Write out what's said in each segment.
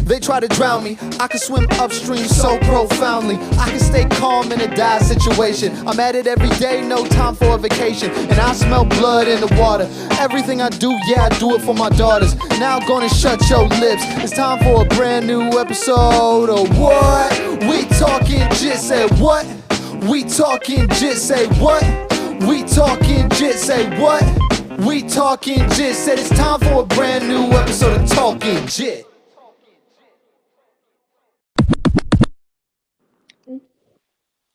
They try to drown me, I can swim upstream so profoundly. I can stay calm in a dire situation. I'm at it every day, no time for a vacation. And I smell blood in the water. Everything I do, yeah, I do it for my daughters. Now I'm gonna shut your lips. It's time for a brand new episode of What? We talking jit, say what? We talking jit, say what? We talking jit, say what? We talking jit, said it's time for a brand new episode of Talking Jit.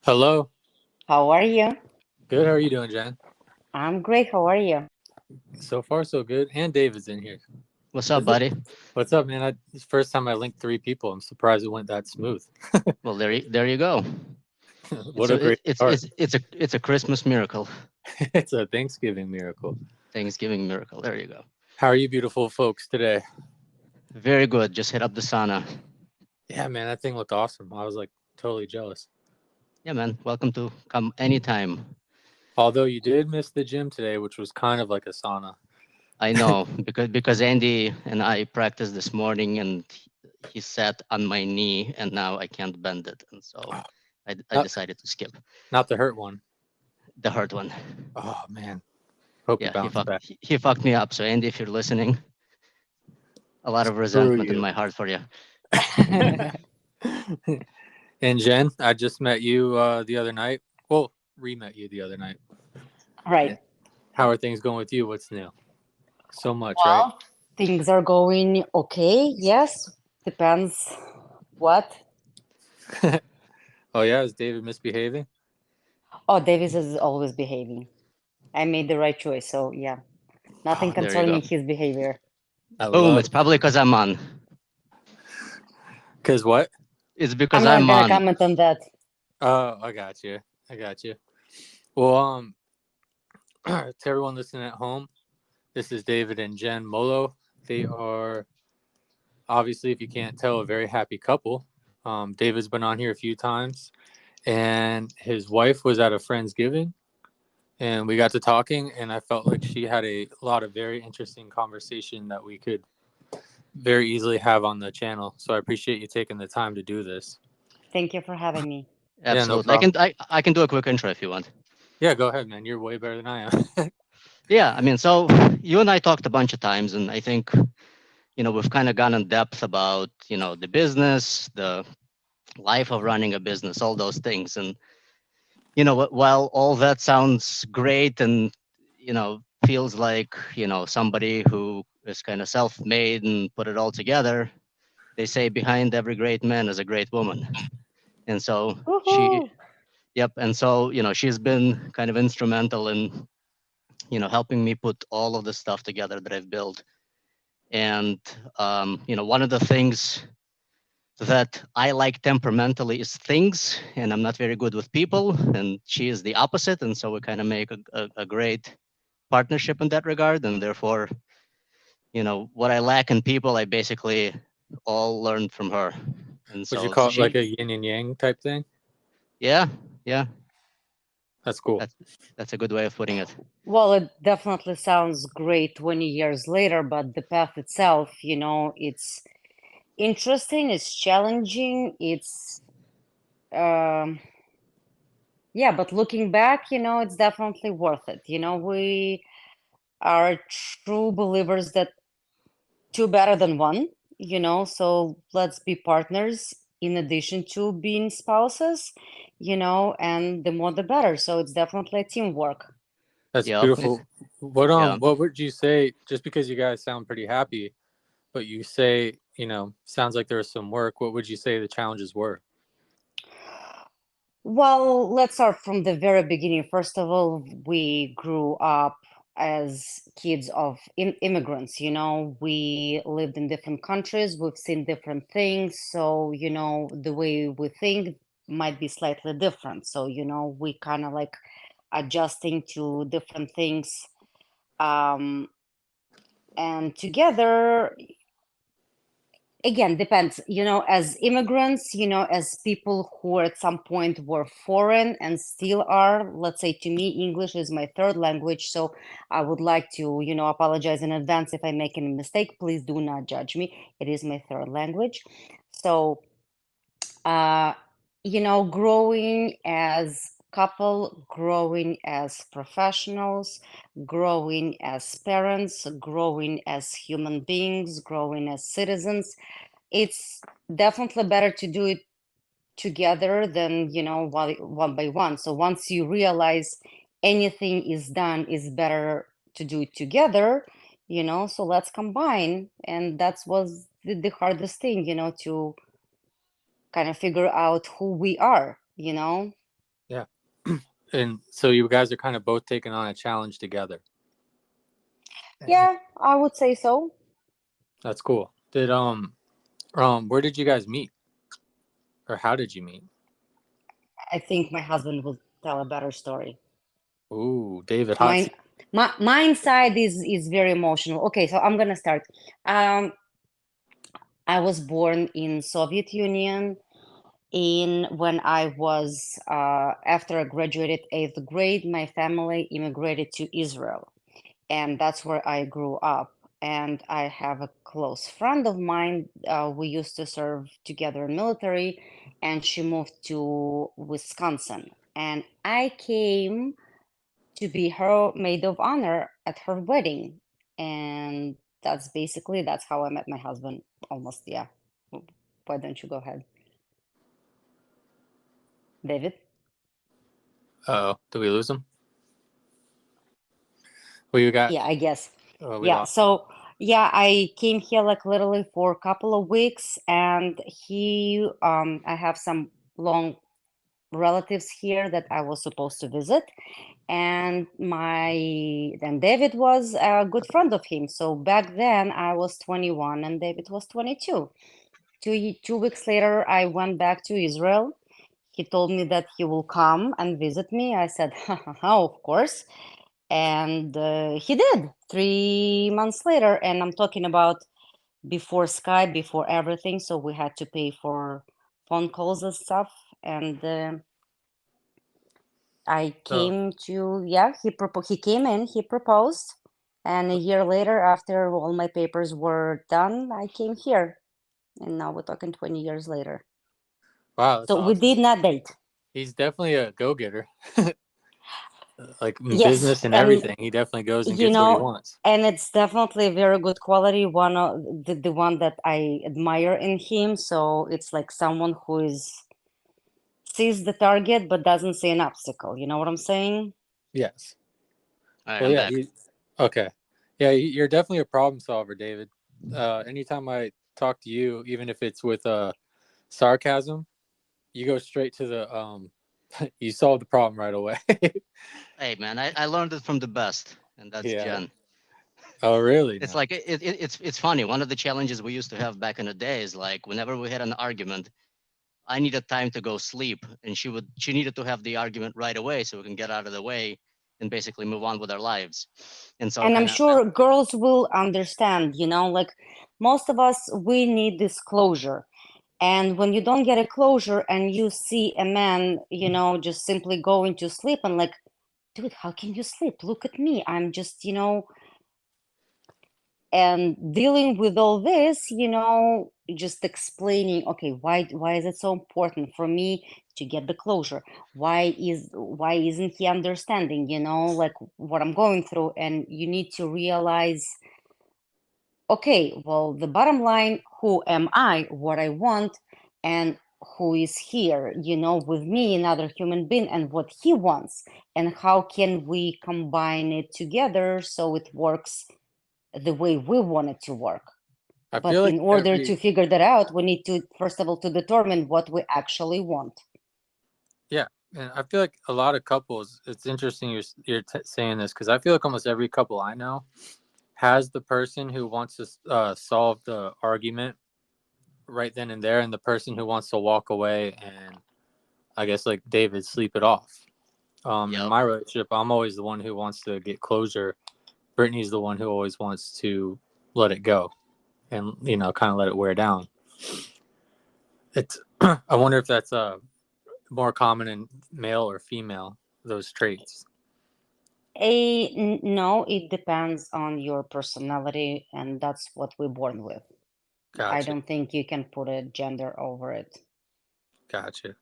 Hello. How are you? Good. How are you doing, Jen? I'm great. How are you? So far, so good. And David's in here. What's up, buddy? What's up, man? It's the first time I linked 3 people. I'm surprised it went that smooth. Well, there you go. What a great start. It's a Christmas miracle, It's a Thanksgiving miracle. Thanksgiving miracle. There you go. How are you beautiful folks today? Very good. Just hit up the sauna. Yeah, man, that thing looked awesome. I was like totally jealous. Yeah, man. Welcome to come anytime. Although you did miss the gym today, which was kind of like a sauna. I know because Andy and I practiced this morning, and he sat on my knee, and now I can't bend it, and so I decided to skip Not the hurt one. the hard one. Oh, man. Hope you Yeah, bounce back. he fucked me up. So Andy, if you're listening, a lot of resentment in my heart for you. And Jen, I just met you the other night. Well, re-met you the other night. Right. How are things going with you? What's new? So much, Well, things are going okay. Yes. Depends what. right? Oh, yeah? Is David misbehaving? Oh, Davis is always behaving. I made the right choice. So, yeah. Nothing There you concerning go. his behavior. Boom! It's probably because I'm on. Because what? It's because I'm I'm not going on. to comment on that. Oh, I got you. Well, to everyone listening at home, this is David and Jenn Molo. They are, obviously, if you can't tell, a very happy couple. David's been on here a few times, and his wife was at a Friendsgiving, and we got to talking, and I felt like she had a lot of very interesting conversation that we could very easily have on the channel. So I appreciate you taking the time to do this. Thank you for having me. Absolutely. I can do a quick intro if you want. Yeah, go ahead, man. You're way better than I am. Yeah, I mean, so you and I talked a bunch of times, and I think, we've kind of gone in depth about, the business, the life of running a business, all those things. And, while all that sounds great and, feels like, somebody who is kind of self-made and put it all together, they say behind every great man is a great woman. And so Woohoo! and so, she's been kind of instrumental in, helping me put all of the stuff together that I've built. And, one of the things that I like temperamentally is things, and I'm not very good with people, and she is the opposite. And so we kind of make a great partnership in that regard. And therefore, what I lack in people, I basically all learned from her. And so Would you call it like a yin and yang type thing? Yeah. That's cool. That's a good way of putting it. Well, it definitely sounds great 20 years later, but the path itself, it's interesting, it's challenging, it's but looking back, it's definitely worth it. We are true believers that two better than one, so let's be partners in addition to being spouses, and the more the better. So it's definitely a teamwork. That's Yep. beautiful. What Yeah. what would you say, just because you guys sound pretty happy, but you say, sounds like there was some work, what would you say the challenges were? Well, let's start from the very beginning. First of all, we grew up as kids of immigrants. We lived in different countries, we've seen different things. So, the way we think might be slightly different. So, we kind of like adjusting to different things. And together, again, depends, as immigrants, as people who at some point were foreign and still are. Let's say, to me, English is my third language, so I would like to, apologize in advance if I make a mistake. Please do not judge me. It is my third language. So uh, growing as couple, growing as professionals, growing as parents, growing as human beings, growing as citizens, it's definitely better to do it together than, one by one. So once you realize anything is done, is better to do it together, so let's combine. And that was the hardest thing, to kind of figure out who we are, Yeah. And so you guys are kind of both taking on a challenge together. Yeah, I would say so. That's cool. Where did you guys meet? Or how did you meet? I think my husband will tell a better story. Ooh, David, hot Mine, seat. mine side is very emotional. Okay, so I'm gonna start. I was born in Soviet Union. When I was after I graduated 8th grade, my family immigrated to Israel, and that's where I grew up. And I have a close friend of mine. We used to serve together in military, and she moved to Wisconsin, and I came to be her maid of honor at her wedding. And that's how I met my husband. Almost, yeah. Why don't you go ahead, David? Uh-oh, did we lose him? Well, you got, Yeah, I guess. we Yeah, lost him. so yeah, I came here like literally for a couple of weeks, and I have some long relatives here that I was supposed to visit, and then David was a good friend of him. So back then I was 21 and David was 22. 2 weeks later, I went back to Israel. He told me that he will come and visit me. I said, ha ha ha, of course. And he did 3 months later. And I'm talking about before Skype, before everything. So we had to pay for phone calls and stuff. And I So, came to, yeah, he came in, he proposed. And a year later, after all my papers were done, I came here. And now we're talking 20 years later. wow, that's So we awesome. did not date. He's definitely a go-getter. Like in Yes, business and and everything, he definitely goes and you gets what he know, wants. and it's definitely a very good quality, one of the one that I admire in him. So it's like someone who is sees the target but doesn't see an obstacle. You know what I'm saying? Yes. All right, Well, I'm yeah. back. Okay. Yeah, you're definitely a problem solver, David. Anytime I talk to you, even if it's with sarcasm, you go straight to the you solve the problem right away. Hey, man, I learned it from the best, and that's Yeah. Jen. Oh, really? It's No. like it's funny. One of the challenges we used to have back in the day is like whenever we had an argument, I needed time to go sleep, and she needed to have the argument right away so we can get out of the way and basically move on with our lives. And so And I'm kind of sure girls will understand, like most of us, we need this closure. And when you don't get a closure and you see a man, just simply going to sleep and like, dude, how can you sleep? Look at me. I'm just, and dealing with all this, just explaining, okay, why is it so important for me to get the closure? Why isn't he understanding, like what I'm going through? And you need to realize, okay, well, the bottom line, who am I, what I want, and who is here, with me, another human being, and what he wants, and how can we combine it together so it works the way we want it to work. I But feel like in order to figure that out, we need to, first of all, to determine what we actually want. yeah, and I feel like a lot of couples. It's interesting you're saying this because I feel like almost every couple I know has the person who wants to solve the argument right then and there, and the person who wants to walk away and I guess like David sleep it off. In yep. my relationship, I'm always the one who wants to get closure. Brittany's the one who always wants to let it go and kind of let it wear down. It's I wonder if that's more common in male or female, those traits. No, it depends on your personality, and that's what we're born with. I Gotcha. don't think you can put a gender over it. Gotcha.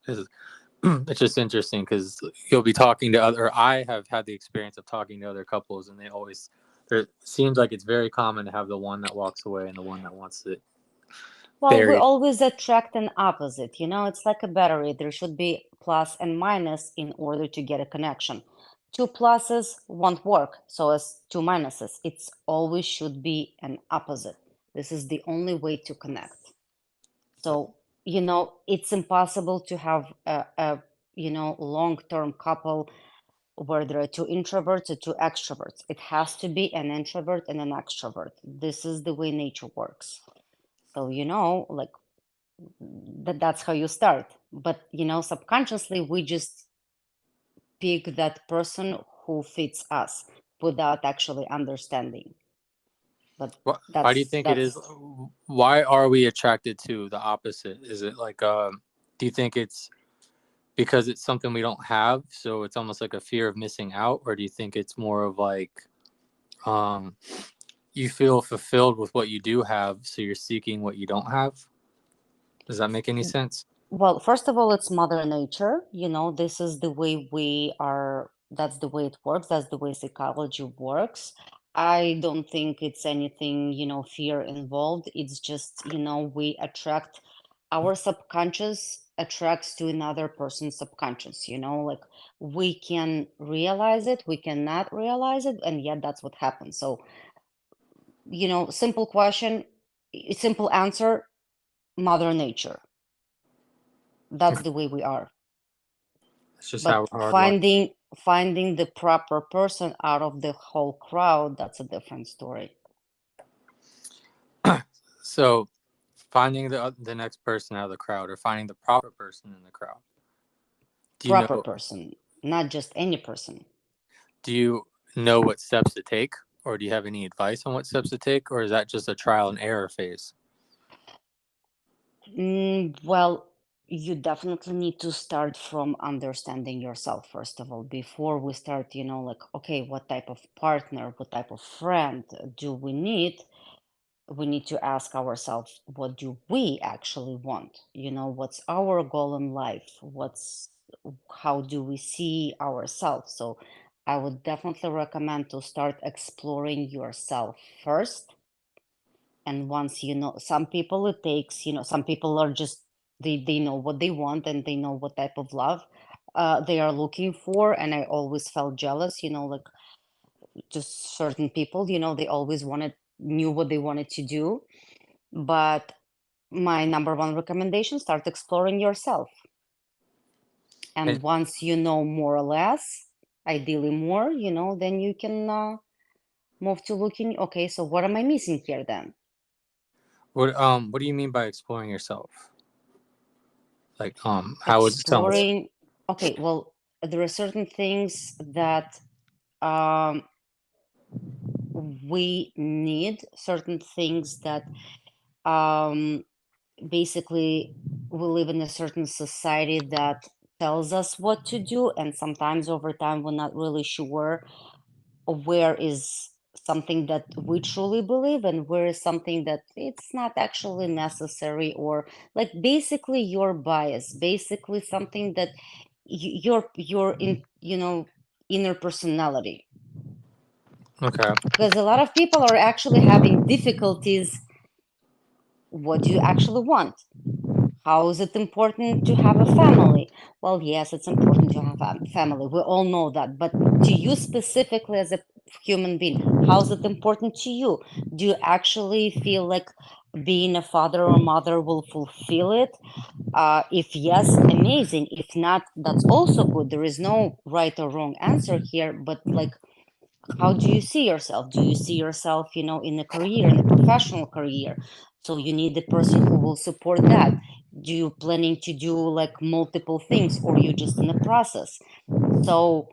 It's just interesting because you'll be talking to other. I have had the experience of talking to other couples, and they always. There seems like it's very common to have the one that walks away and the one that wants it Well, we buried. always attract an opposite, it's like a battery. There should be plus and minus in order to get a connection. Two pluses won't work, so as two minuses. It's always should be an opposite. This is the only way to connect. So, it's impossible to have a long-term couple where there are two introverts or two extroverts. It has to be an introvert and an extrovert. This is the way nature works. So, like that's how you start. But, subconsciously, we just pick that person who fits us without actually understanding. But Why do you think it is? Why are we attracted to the opposite? Is it like, do you think it's because it's something we don't have, so it's almost like a fear of missing out, or do you think it's more of like, you feel fulfilled with what you do have, so you're seeking what you don't have? Does that make any sense? Well, first of all, it's Mother Nature. This is the way we are. That's the way it works. That's the way psychology works. I don't think it's anything, fear involved. It's just, we attract, our subconscious attracts to another person's subconscious, like we can realize it, we cannot realize it, and yet that's what happens. So, simple question, simple answer, Mother Nature. That's the way we are. It's just But how finding the proper person out of the whole crowd, that's a different story. So finding the next person out of the crowd, or finding the proper person in the crowd. Proper person, not just any person. Do you know what steps to take, or do you have any advice on what steps to take, or is that just a trial and error phase? Well, you definitely need to start from understanding yourself, first of all, before we start, like, okay, what type of partner, what type of friend do we need? We need to ask ourselves, what do we actually want? What's our goal in life? How do we see ourselves? So I would definitely recommend to start exploring yourself first. And once some people it takes, some people are just they know what they want, and they know what type of love they are looking for. And I always felt jealous, like just certain people, they always knew what they wanted to do. But my number one recommendation, start exploring yourself. And once you know more or less, ideally more, then you can move to looking, okay, so what am I missing here then? What do you mean by exploring yourself? Like how would exploring? Okay, well, there are certain things that we need, certain things that basically we live in a certain society that tells us what to do, and sometimes over time we're not really sure where is something that we truly believe and where is something that it's not actually necessary, or like basically your bias, basically something that your in inner personality. Okay. Because a lot of people are actually having difficulties. What do you actually want? How is it important to have a family? Well, yes, it's important to have a family. We all know that. But to you specifically as a human being, how is it important to you? Do you actually feel like being a father or mother will fulfill it? If yes, amazing. If not, that's also good. There is no right or wrong answer here. But like, how do you see yourself? Do you see yourself, in a career, in a professional career? So you need the person who will support that. Do you planning to do like multiple things, or you just in the process? So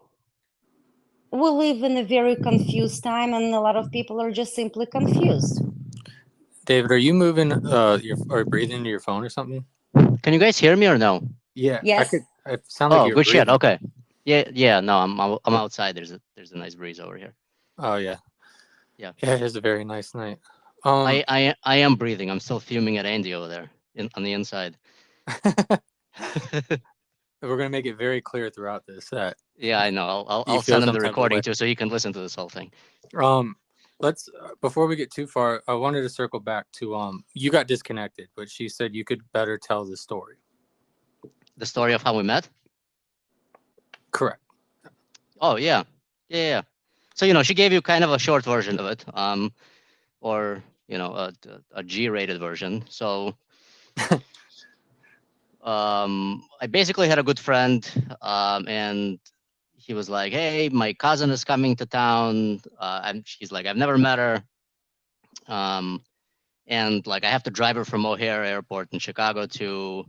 we live in a very confused time, and a lot of people are just simply confused. David, are you moving or breathing into your phone or something? Can you guys hear me or no? Yeah, Yes. It sound like Oh, you're good shit. breathing. Okay. Yeah. No, I'm outside. There's a nice breeze over here. Oh yeah. Yeah. Yeah, it is a very nice night. I am breathing. I'm still fuming at Andy over there on the inside. We're gonna make it very clear throughout this that Yeah, I know. you I'll feel send him some the type of recording way. too, so you can listen to this whole thing. Let's before we get too far, I wanted to circle back to you got disconnected, but she said you could better tell the story. The story of how we met. Correct. Oh yeah. So she gave you kind of a short version of it, or a G-rated version. So I basically had a good friend, and he was like, "Hey, my cousin is coming to town," and she's like, "I've never met her," and like I have to drive her from O'Hare Airport in Chicago to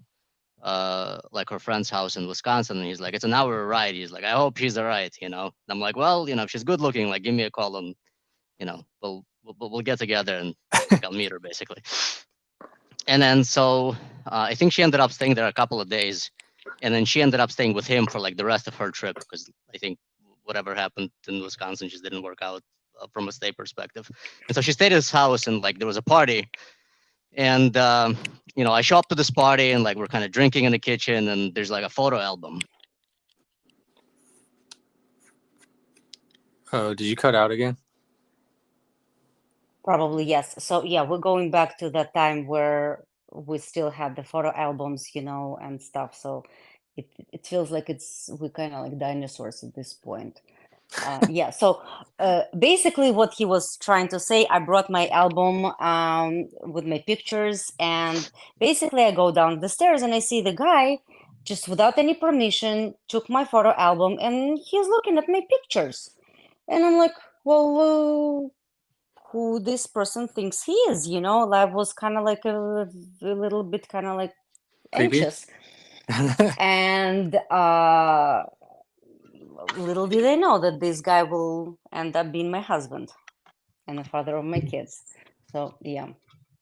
like her friend's house in Wisconsin. And he's like, "It's an hour ride." He's like, "I hope she's all right," And I'm like, "Well, if she's good looking, like give me a call and we'll get together and like, I'll meet her basically." And then so I think she ended up staying there a couple of days, and then she ended up staying with him for like the rest of her trip because I think whatever happened in Wisconsin just didn't work out from a stay perspective. And so she stayed at his house, and like there was a party, and I show up to this party, and like we're kind of drinking in the kitchen, and there's like a photo album. Oh, did you cut out again? Probably yes. So yeah, we're going back to that time where we still had the photo albums, and stuff. So it feels like we're kind of like dinosaurs at this point. Yeah. So basically, what he was trying to say, I brought my album with my pictures, and basically, I go down the stairs and I see the guy just without any permission took my photo album and he's looking at my pictures, and I'm like, well. Who this person thinks he is, I was kind of like a little bit kind of like Creepy. anxious. And little did I know that this guy will end up being my husband and the father of my kids. So yeah,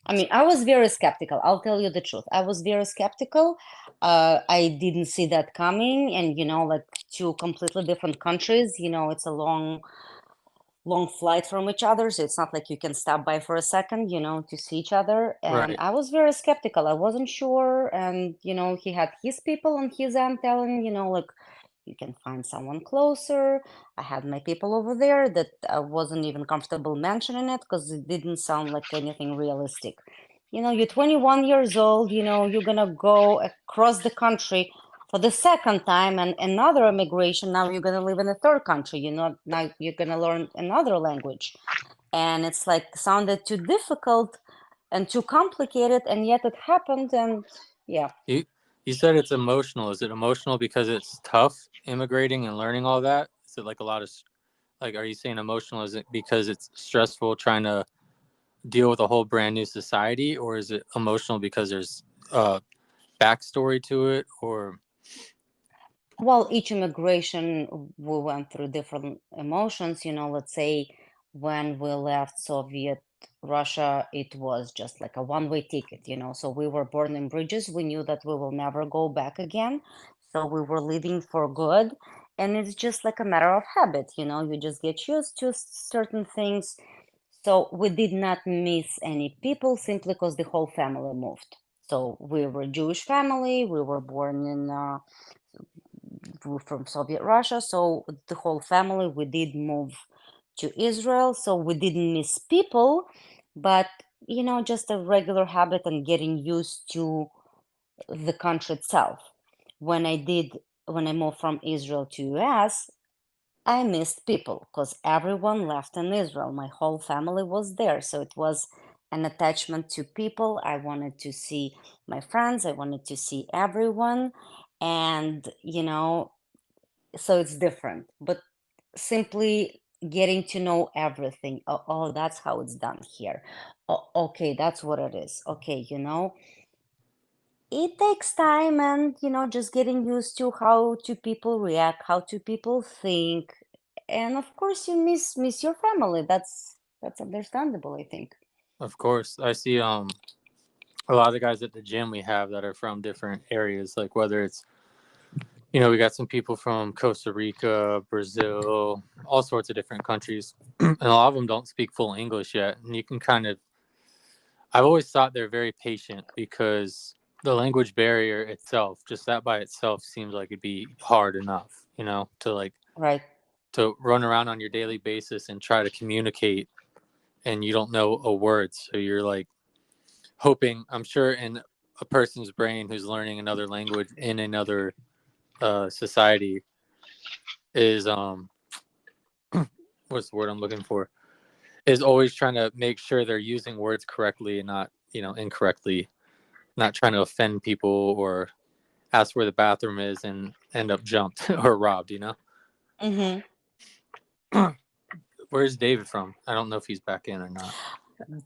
I mean, I was very skeptical. I'll tell you the truth. I was very skeptical. I didn't see that coming, and like two completely different countries. It's a long flight from each other, so it's not like you can stop by for a second to see each other. And Right. I was very skeptical. I wasn't sure. And he had his people on his end telling like you can find someone closer. I had my people over there that I wasn't even comfortable mentioning it because it didn't sound like anything realistic. You're 21 years old, you're gonna go across the country for the second time and another immigration. Now you're going to live in a third country, now you're going to learn another language. And it's like sounded too difficult and too complicated, and yet it happened. And yeah. You said it's emotional. Is it emotional because it's tough immigrating and learning all that? Is it like a lot of are you saying emotional? Is it because it's stressful trying to deal with a whole brand new society, or is it emotional because there's backstory to it? Or Well, each immigration, we went through different emotions. Let's say when we left Soviet Russia, it was just like a one-way ticket, So we were born in bridges. We knew that we will never go back again. So we were leaving for good. And it's just like a matter of habit, You just get used to certain things. So we did not miss any people simply because the whole family moved. So we were a Jewish family. We were born from Soviet Russia. So the whole family, we did move to Israel. So we didn't miss people, but just a regular habit and getting used to the country itself. When I moved from Israel to US, I missed people because everyone left in Israel. My whole family was there. So it was an attachment to people. I wanted to see my friends. I wanted to see everyone. And, so it's different. But simply getting to know everything. Oh, that's how it's done here. Oh, okay, that's what it is. Okay, it takes time and just getting used to how two people react, how two people think, and of course you miss your family. That's understandable, I think. Of course. I see a lot of the guys at the gym we have that are from different areas, like whether it's, we got some people from Costa Rica, Brazil, all sorts of different countries. And a lot of them don't speak full English yet. And you can I've always thought they're very patient because the language barrier itself, just that by itself seems like it'd be hard enough, to Right. to run around on your daily basis and try to communicate and you don't know a word. So you're like hoping, I'm sure in a person's brain who's learning another language in another society is what's the word I'm looking for, is always trying to make sure they're using words correctly and not incorrectly, not trying to offend people or ask where the bathroom is and end up jumped or robbed. Mm-hmm. Where's David from? I don't know if he's back in or not.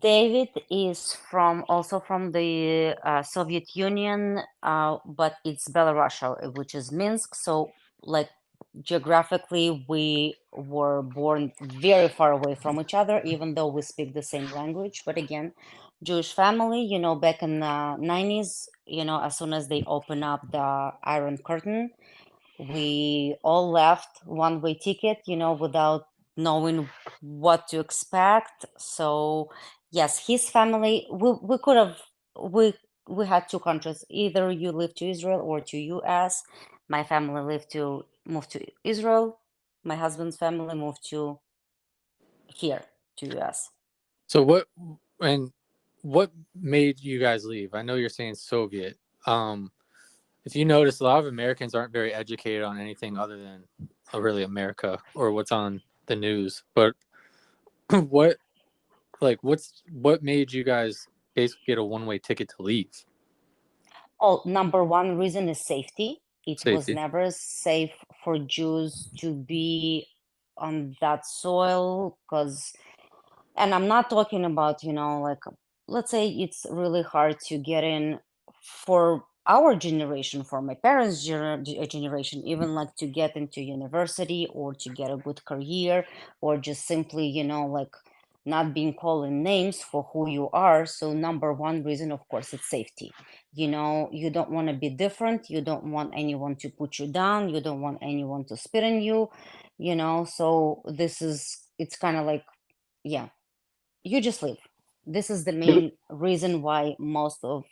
David is also from the Soviet Union, but it's Belarusia, which is Minsk. So, like geographically, we were born very far away from each other, even though we speak the same language. But again, Jewish family, back in the 90s, as soon as they open up the Iron Curtain, we all left one-way ticket, without knowing what to expect. So yes, his family, we could have, we had two countries. Either you live to Israel or to US. My family moved to Israel. My husband's family moved to here to US. So what made you guys leave? I know you're saying Soviet. If you notice, a lot of Americans aren't very educated on anything other than really America or what's on the news. But what made you guys basically get a one-way ticket to leave? Oh, number one reason is safety. It was Safety. never safe for Jews to be on that soil because, and I'm not talking about, like, let's say it's really hard to get in for our generation, for my parents' generation, even like to get into university or to get a good career or just simply, like not being called in names for who you are. So number one reason, of course, it's safety. You don't want to be different. You don't want anyone to put you down. You don't want anyone to spit on you, so it's kind of like, yeah, you just leave. This is the main reason why most of,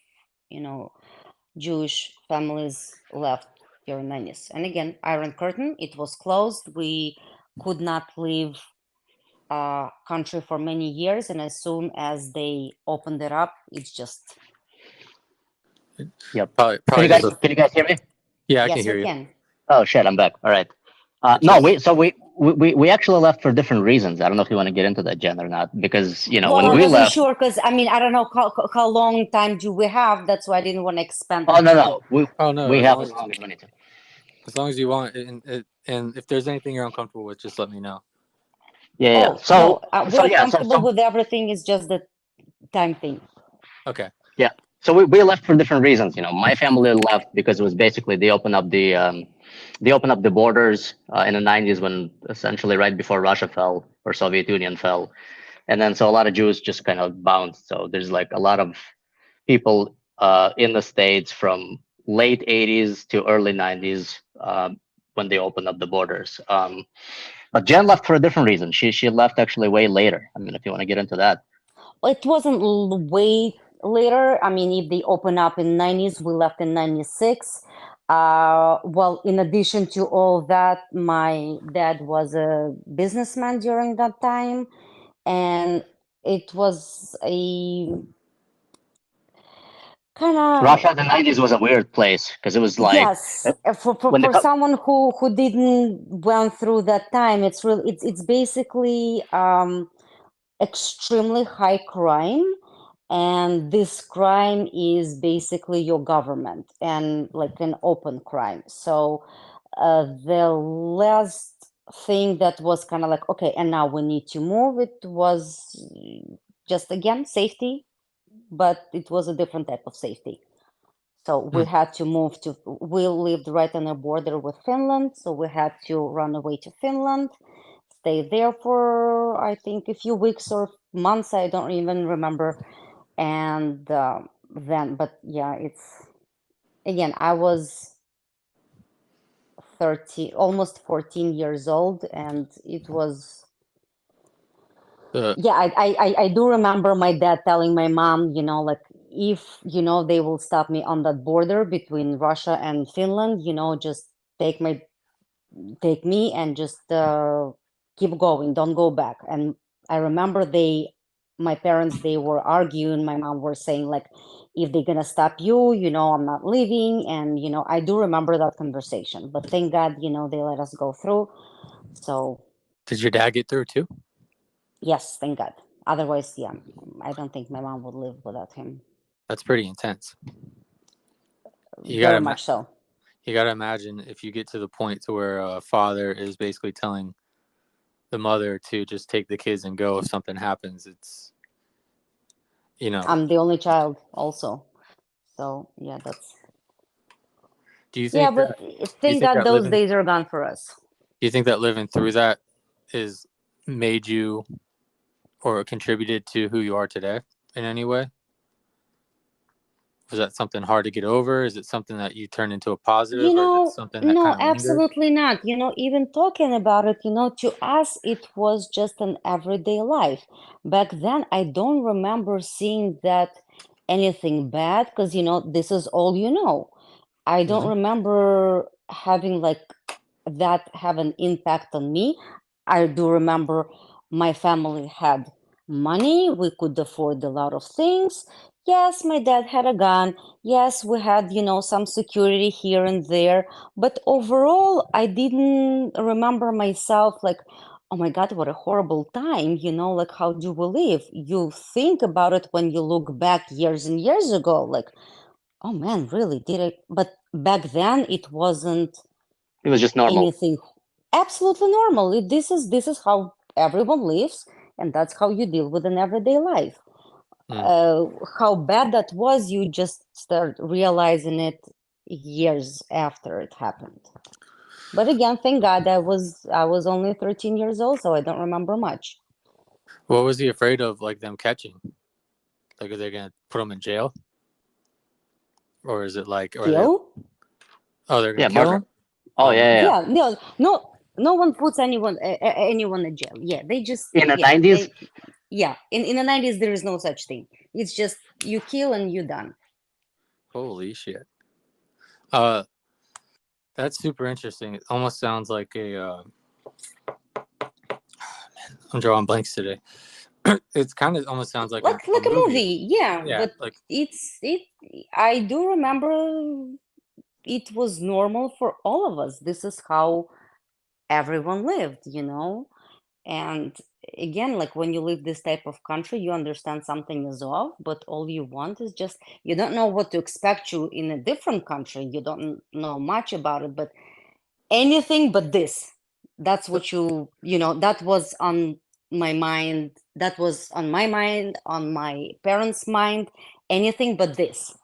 Jewish families left during 90s. And again, Iron Curtain, it was closed. We could not leave country for many years, and as soon as they opened it up, it's just Yep. Probably Can you just guys can you guys hear me? yeah, I can yes, hear we you. can. Oh shit, I'm back. All right. No, we actually left for different reasons. I don't know if you want to get into that, Jen, or not, because Well, when I we wasn't left. sure because I mean I don't know how long time do we have. That's why I didn't want to expand Oh it no, too. no, Oh no, we have as long as we need to. as long as you want, and if there's anything you're uncomfortable with, just let me know. Yeah, yeah. Oh no, we're Yeah, comfortable with everything. It's just the time thing. Okay. yeah. So we left for different reasons. My family left because it was basically they opened up the borders in the 90s, when essentially right before Russia fell or Soviet Union fell, and then so a lot of Jews just kind of bounced. So there's like a lot of people in the States from late 80s to early 90s when they opened up the borders. But Jen left for a different reason. She left actually way later. I mean, if you want to get into that. It wasn't way later. I mean, if they open up in 90s, we left in 96. Well, in addition to all that, my dad was a businessman during that time, and it was a kind of, Russia in the 90s was a weird place because it was like yes, when the for someone who didn't went through that time, it's basically extremely high crime, and this crime is basically your government and like an open crime. So the last thing that was kind of like, okay, and now we need to move, it was just again safety, but it was a different type of safety. So we had to move to, we lived right on the border with Finland, so we had to run away to Finland, stay there for I think a few weeks or months, I don't even remember. And then, but yeah, it's again, I was 30, almost 14 years old, and it was, The yeah, I do remember my dad telling my mom, like, if, they will stop me on that border between Russia and Finland, just take me and just keep going, don't go back. And I remember my parents, they were arguing. My mom was saying, like, if they're gonna stop you, I'm not leaving. And I do remember that conversation, but thank God, they let us go through. So did your dad get through too? yes, thank God. Otherwise, yeah, I don't think my mom would live without him. That's pretty intense. You Very gotta much so. you gotta imagine if you get to the point to where a father is basically telling the mother to just take the kids and go if something happens. It's I'm the only child also. So yeah, that's, do you yeah, think but that do you thank think God that those living days are gone for us. do you think that living through that is made you or contributed to who you are today in any way? Was that something hard to get over? Is it something that you turned into a positive, or is it something that No, kind of lingered? absolutely not. Even talking about it, to us, it was just an everyday life. Back then, I don't remember seeing that anything bad because, this is all you know. I don't Hmm. remember having like that have an impact on me. I do remember my family had money. We could afford a lot of things. Yes, my dad had a gun. Yes, we had, some security here and there. But overall, I didn't remember myself like, oh my God, what a horrible time, like how do we live? You think about it when you look back years and years ago, like, oh man, really, did I? But back then, it wasn't It was just normal. anything absolutely normal. This is how everyone lives, and that's how you deal with an everyday life. Mm. How bad that was, you just start realizing it years after it happened. But again, thank God I was only 13 years old, so I don't remember much. What was he afraid of, like them catching? Like, are they gonna put him in jail, or is it like, are they? Kill? Oh, they're gonna Yeah, kill murder. him. Oh Oh, yeah, yeah, murder. yeah. Yeah, no, no, no one puts anyone in jail. Yeah, they just, In the yeah, 90s, yeah. In the 90s, there is no such thing. It's just you kill and you done. Holy shit. Uh, that's super interesting. It almost sounds like a. I'm drawing blanks today. It's kind of almost sounds like a Like a movie. movie, yeah. Yeah, But like it. I do remember it was normal for all of us. This is how everyone lived. And again, like when you live this type of country, you understand something is off, but all you want is just, you don't know what to expect you in a different country. You don't know much about it, but anything but this. That's what that was on my mind. That was on my mind, on my parents' mind, anything but this.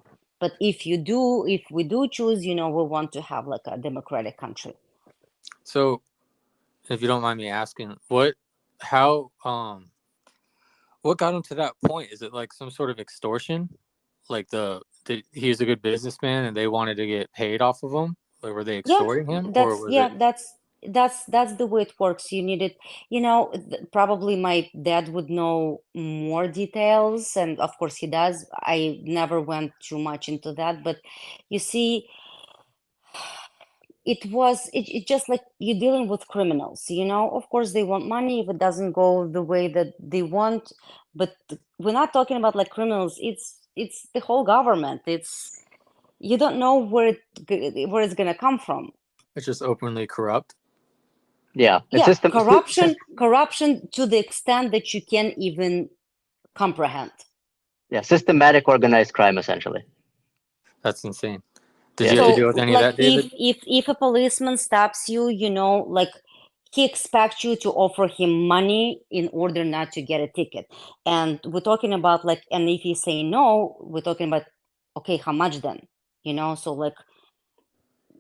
But if we do choose, we want to have like a democratic country. so. If you don't mind me asking, how, what got him to that point? Is it like some sort of extortion? Like he was a good businessman and they wanted to get paid off of him? Like, were they Yeah, extorting him, or that's was yeah, it? that's the way it works. You need it, probably my dad would know more details, and of course he does. I never went too much into that, but you see, it just like you're dealing with criminals, of course they want money if it doesn't go the way that they want, but we're not talking about like criminals. It's the whole government. You don't know where it's gonna come from. It's just openly corrupt? yeah. It's Yeah, system. corruption to the extent that you can't even comprehend. Yeah, systematic organized crime essentially. That's insane. Did Yeah, you have to it's deal So with any of like that, David? if a policeman stops you, like he expects you to offer him money in order not to get a ticket. And we're talking about like, and if he say no, we're talking about, okay, how much then? So like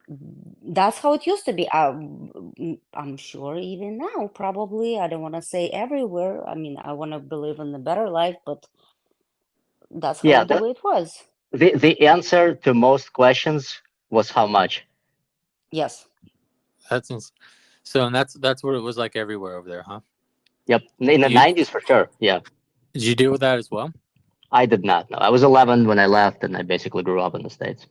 That's how it used to be. I'm sure even now, probably. I don't want to say everywhere. I mean, I want to believe in the better life, but that's Yeah, how the way it was. the answer to most questions was how much. Yes. That's so, and that's what it was like everywhere over there, huh? Yep, in the Do you 90s for sure. Yeah, did you deal with that as well? I did not know. I was 11 when I left, and I basically grew up in the States.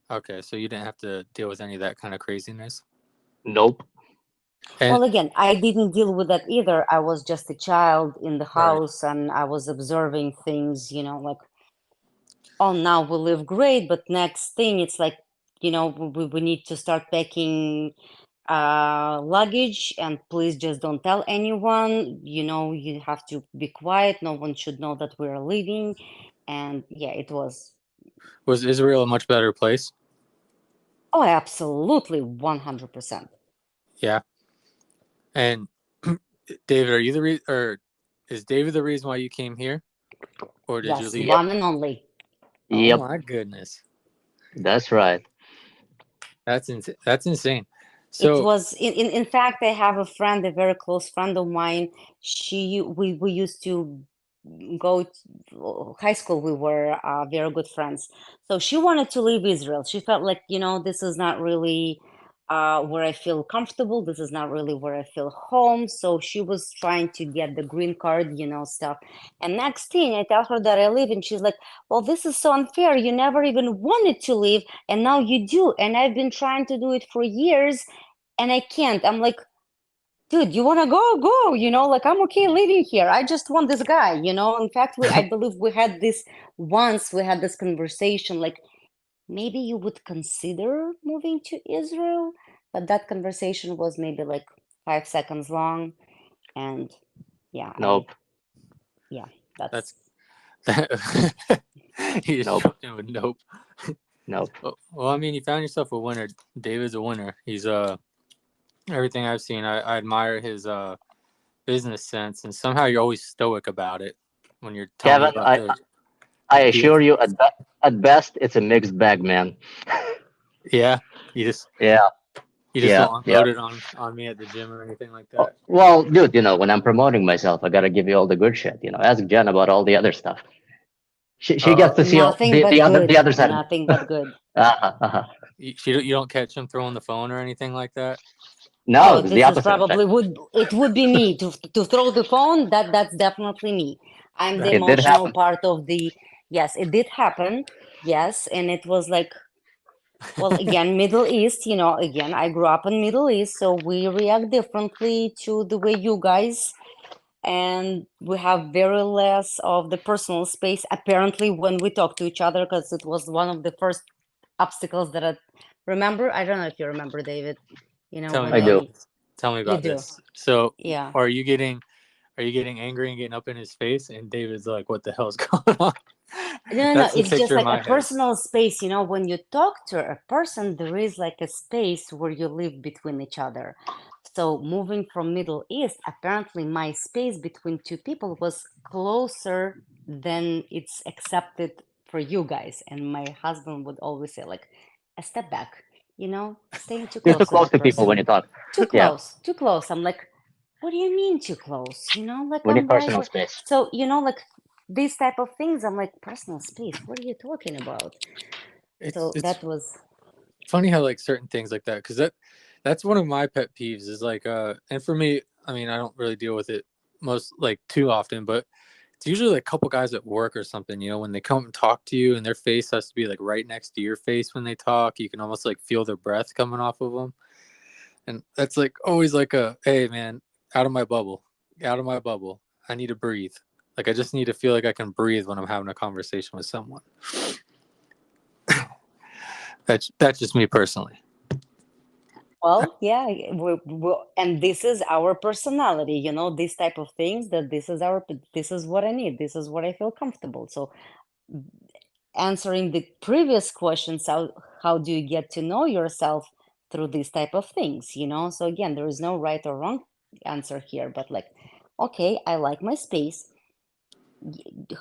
Okay, so you didn't have to deal with any of that kind of craziness. Nope. And Well, again, I didn't deal with that either. I was just a child in the right, house and I was observing things, like, oh, now we live great, but next thing it's like, we need to start packing luggage, and please just don't tell anyone. You have to be quiet. No one should know that we're leaving. And yeah, it was, was Israel a much better place? oh, absolutely 100%. Yeah. And David, are you or is David the reason why you came here, or did you Yes, leave? Yep. one and only. Oh Yep. my goodness, That's right. that's That's insane. It So was in fact, I have a friend, a very close friend of mine. We used to go to high school. We were very good friends. So she wanted to leave Israel. She felt like, this is not really where I feel comfortable. This is not really where I feel home. So she was trying to get the green card, stuff. And next thing I tell her that I leave, and she's like, well, this is so unfair. You never even wanted to leave, and now you do. And I've been trying to do it for years, and I can't. I'm like, dude, you want to go? Go. Like, I'm okay living here. I just want this guy. In fact, I believe we had this once. We had this conversation. Like, maybe you would consider moving to Israel, but that conversation was maybe like 5 seconds long, and yeah, Nope. yeah, that's that's he just Nope. jumped in with nope. Nope. Well, I mean, you found yourself a winner. David's a winner. He's everything I've seen. I admire his business sense, and somehow you're always stoic about it when you're telling me Kevin, about I the assure beautiful. you, at best, it's a mixed bag, man. Yeah, you just Yeah. you just Yeah. don't Yeah. unload it on me at the gym or anything like that. Well, dude, when I'm promoting myself, I gotta give you all the good shit. Ask Jen about all the other stuff. She gets to see all nothing but the good. other side. Nothing but good. Uh-huh, uh-huh. You don't catch him throwing the phone or anything like that. No, Oh, it's the this is opposite, in fact. probably would be me to throw the phone. That's definitely me. I'm the That It did emotional happen. part of the. Yes, it did happen. Yes, and it was like, well, again, Middle East, again, I grew up in Middle East, so we react differently to the way you guys, and we have very less of the personal space apparently when we talk to each other, because it was one of the first obstacles that I remember. I don't know if you remember, David, Tell me when I about do. I, this. Tell me you about do. this. So, Yeah. are you getting angry and getting up in his face? And David's like, "What the hell's going on?" No, no, no. That's the It's just picture in like a my head. personal space. When you talk to a person, there is like a space where you live between each other. So moving from Middle East, apparently my space between two people was closer than it's accepted for you guys. And my husband would always say, like, a step back, staying too You're too close to close that to people when person. you talk. Too Yeah, close, too close. I'm like, what do you mean too close? Like, we need I'm right personal here. space. So, like these type of things, I'm like, personal space, what are you talking about? So It's that was, funny how like certain things like that, because that's one of my pet peeves is like and for me, I mean, I don't really deal with it most like too often, but it's usually like a couple guys at work or something, when they come and talk to you and their face has to be like right next to your face when they talk. You can almost like feel their breath coming off of them. And that's like always like hey man, out of my bubble, out of my bubble. I need to breathe. Like I just need to feel like I can breathe when I'm having a conversation with someone. That's just me personally. well, yeah, and this is our personality, these type of things, that this is what I need. This is what I feel comfortable. So answering the previous questions, how do you get to know yourself through these type of things, so again, there is no right or wrong answer here, but like, okay, I like my space.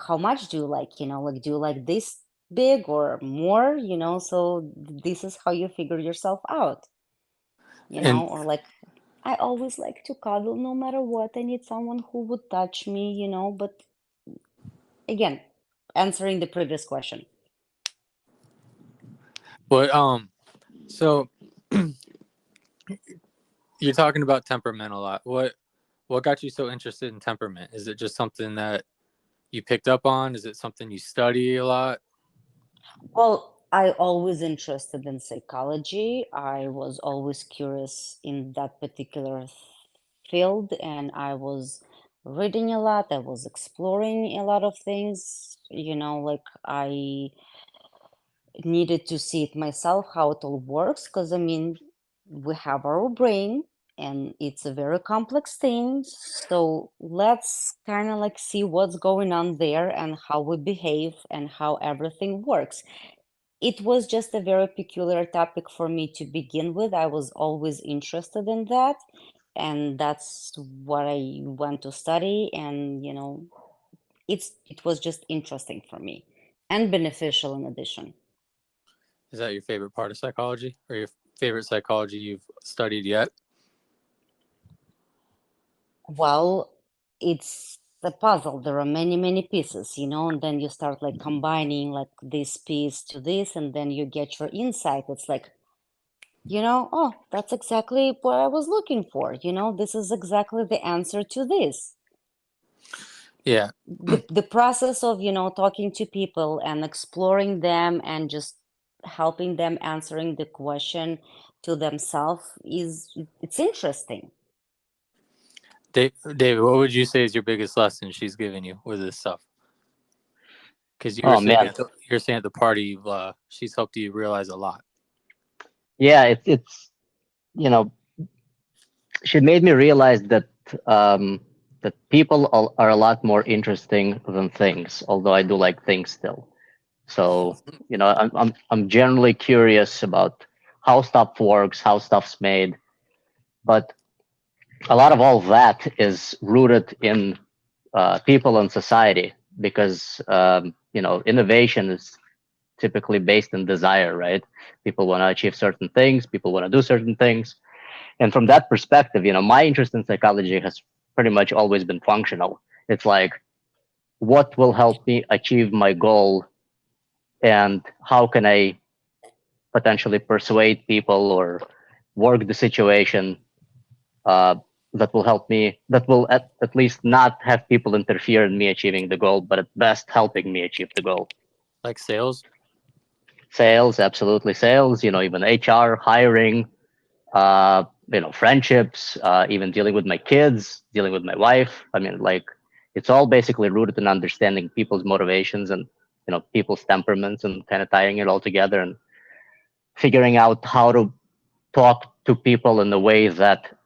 How much do you like, like, do you like this big or more, so this is how you figure yourself out, And or like I always like to cuddle no matter what. I need someone who would touch me, but again, answering the previous question. but so you're talking about temperament a lot. What got you so interested in temperament? Is it just something that you picked up on? Is it something you study a lot? Well, I always interested in psychology. I was always curious in that particular field, and I was reading a lot. I was exploring a lot of things, like I needed to see it myself how it all works, because I mean, we have our brain and it's a very complex thing. So let's kind of like see what's going on there and how we behave and how everything works. It was just a very peculiar topic for me to begin with. I was always interested in that, and that's what I went to study. And it was just interesting for me and beneficial in addition. Is that your favorite part of psychology, or your favorite psychology you've studied yet? Well, it's a puzzle. There are many, many pieces, and then you start like combining like this piece to this, and then you get your insight. It's like, oh, that's exactly what I was looking for. This is exactly the answer to this. Yeah, The process of, talking to people and exploring them and just helping them answering the question to themselves it's interesting. David, what would you say is your biggest lesson she's given you with this stuff? Because you were Oh saying man, at the party, she's helped you realize a lot. yeah, it's you know she made me realize that um, that people are a lot more interesting than things. Although I do like things still. So I'm generally curious about how stuff works, how stuff's made, but a lot of all that is rooted in people and society because innovation is typically based in desire, right? People want to achieve certain things, people want to do certain things, and from that perspective, my interest in psychology has pretty much always been functional. It's like, what will help me achieve my goal, and how can I potentially persuade people or work the situation uh, that will help me, that will at least not have people interfere in me achieving the goal, but at best helping me achieve the goal. Like sales? Sales, absolutely sales, even HR, hiring, friendships, even dealing with my kids, dealing with my wife. I mean, like, it's all basically rooted in understanding people's motivations and, people's temperaments, and kind of tying it all together and figuring out how to talk to people in a way that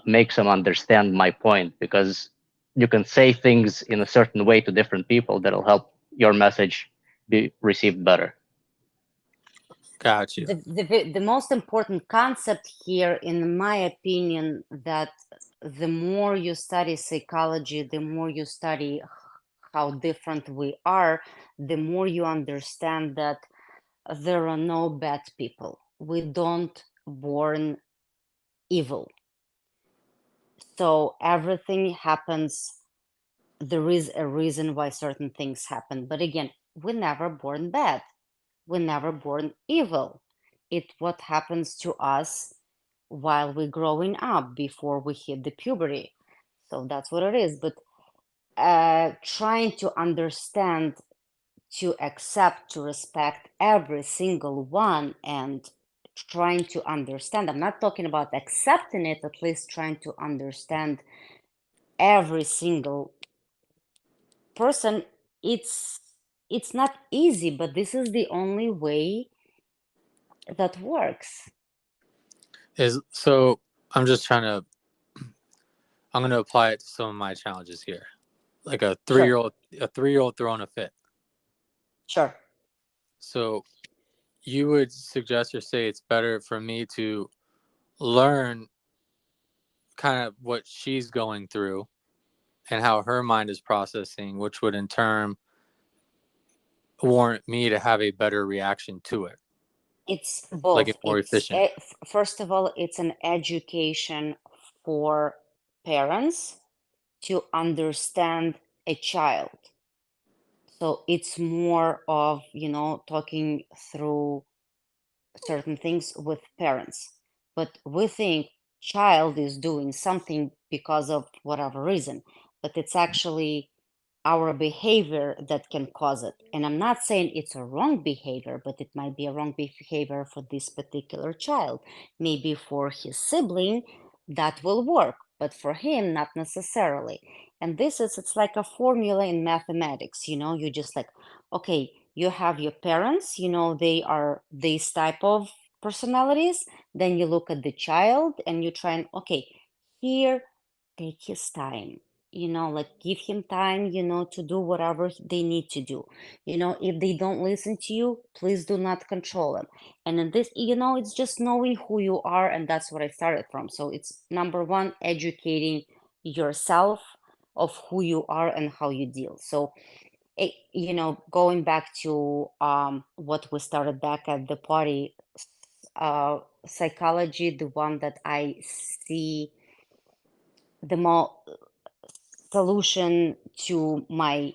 makes them understand my point, because you can say things in a certain way to different people that'll help your message be received better. Got you. The most important concept here, in my opinion, that the more you study psychology, the more you study how different we are, the more you understand that there are no bad people. We don't born evil. So everything happens. There is a reason why certain things happen. But again, we never born bad. We never born evil. It what happens to us while we're growing up before we hit the puberty. So that's what it is. But trying to understand, to accept, to respect every single one, and trying to understand. I'm not talking about accepting it, at least trying to understand every single person. It's not easy, but this is the only way that works. I'm just trying to. I'm going to apply it to some of my challenges here, like a Sure, three-year-old throwing a fit. sure. So you would suggest or say it's better for me to learn kind of what she's going through and how her mind is processing, which would in turn warrant me to have a better reaction to it, It's like both. it's more It's efficient. first of all, it's an education for parents to understand a child. So it's more of, talking through certain things with parents. But we think child is doing something because of whatever reason, but it's actually our behavior that can cause it. And I'm not saying it's a wrong behavior, but it might be a wrong behavior for this particular child. Maybe for his sibling, that will work, but for him, not necessarily. And it's like a formula in mathematics, you just like, okay, you have your parents, they are this type of personalities. Then you look at the child and you try and, okay, here, take his time, like give him time, to do whatever they need to do. If they don't listen to you, please do not control them. And in this, it's just knowing who you are, and that's what I started from. So it's number one, educating yourself of who you are and how you deal. So going back to what we started back at the party, psychology, the one that I see the more solution to my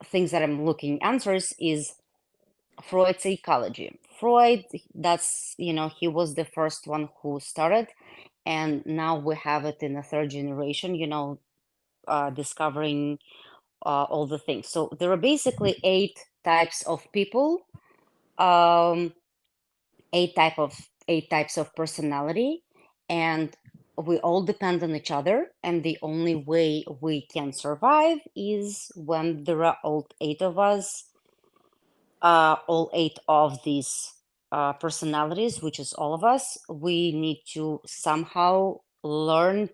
things that I'm looking answers is Freud psychology. Freud, that's, he was the first one who started, and now we have it in the third generation, discovering all the things. So there are basically 8 types of people, um, 8 types of personality, and we all depend on each other. And the only way we can survive is when there are all 8 of us, all 8 of these personalities, which is all of us. We need to somehow learn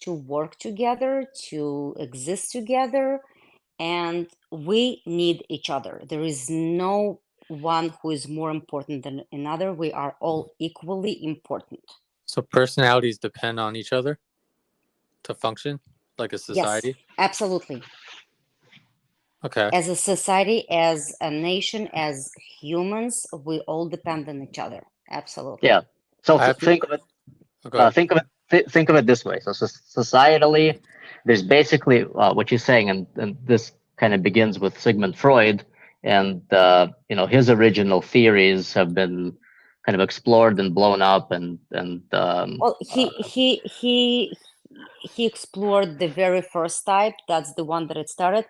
to work together, to exist together, and we need each other. There is no one who is more important than another. We are all equally important. So personalities depend on each other to function like a Yes, society. absolutely. Okay. As a society, as a nation, as humans, we all depend on each other. Absolutely. Yeah. So I have to. think of it. Oh, go ahead. Think of it this way. So, societally, there's basically what you're saying, and this kind of begins with Sigmund Freud, and his original theories have been kind of explored and blown up, and Well, he explored the very first type. That's the one that it started.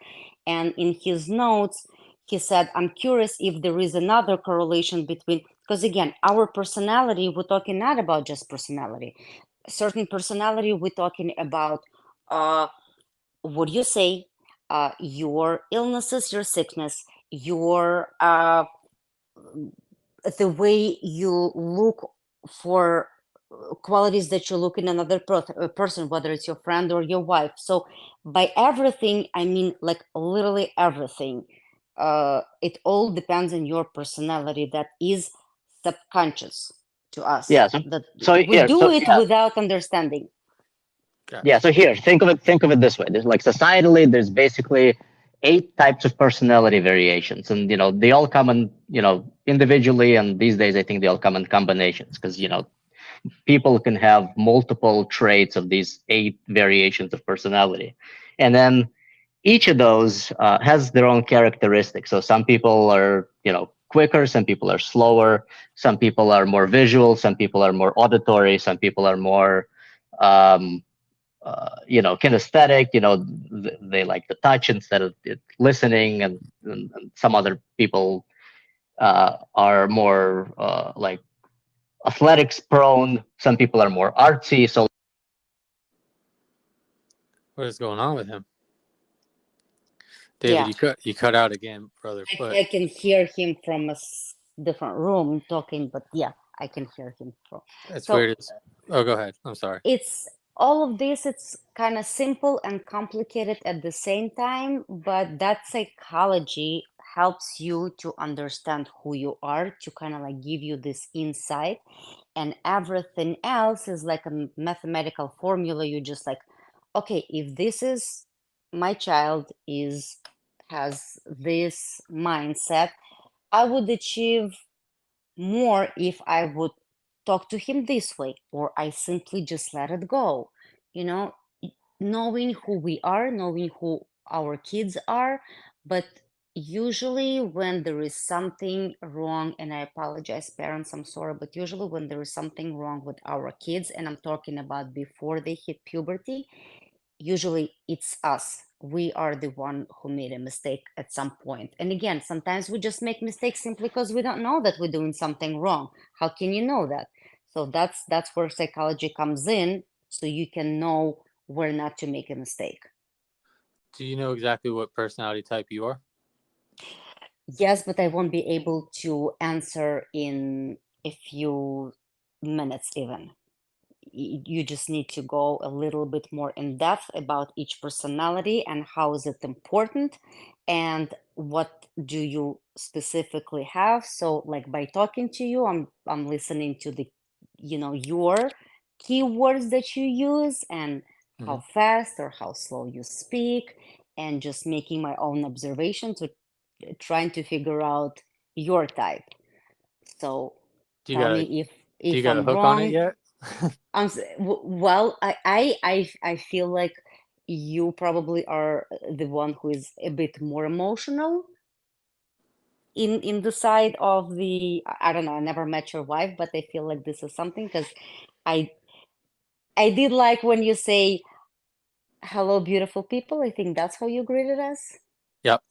And in his notes, he said, I'm curious if there is another correlation between, because again, our personality, we're talking not about just personality. Certain personality, we're talking about what do you say, your illnesses, your sickness, your the way you look for qualities that you look in another person, whether it's your friend or your wife. So by everything, I mean like literally everything. It all depends on your personality that is subconscious to us. yeah. That So we here, do so it yeah, without understanding. yeah. Gotcha. So here, think of it this way. There's like societally, there's basically 8 types of personality variations, and they all come in individually, and these days I think they all come in combinations because people can have multiple traits of these 8 variations of personality. And then each of those has their own characteristics. So some people are, quicker, some people are slower, some people are more visual, some people are more auditory, some people are more, kinesthetic. They like the touch instead of it listening, and some other people are more like athletics prone. Some people are more artsy. So What is going on with him, Yeah, David? You cut out again, brother. But I can hear him from a different room talking, but yeah, I can hear him from. it's So weird. Oh, go ahead. I'm sorry. it's all of this, it's kind of simple and complicated at the same time, but that psychology helps you to understand who you are, to kind of like give you this insight, and everything else is like a mathematical formula. You just like, okay, if this is my child is has this mindset, I would achieve more if I would talk to him this way, or I simply just let it go. You know, knowing who we are, knowing who our kids are, but usually when there is something wrong, and I apologize, parents, I'm sorry, but usually when there is something wrong with our kids, and I'm talking about before they hit puberty, usually it's us. We are the one who made a mistake at some point. And again, sometimes we just make mistakes simply because we don't know that we're doing something wrong. How can you know that? So that's where psychology comes in, so you can know where not to make a mistake. Do you know exactly what personality type you are? Yes, but I won't be able to answer in a few minutes even. You just need to go a little bit more in depth about each personality and how is it important and what do you specifically have. So like by talking to you, I'm listening to the, your keywords that you use and Hmm. how fast or how slow you speak, and just making my own observation to trying to figure out your type. So Do you tell got a me if Do you got a I'm hook on it wrong. yet? Well, I feel like you probably are the one who is a bit more emotional in the side of the, I don't know, I never met your wife, but I feel like this is something because I I did like when you say hello, beautiful people. I think that's how you greeted us. Yep.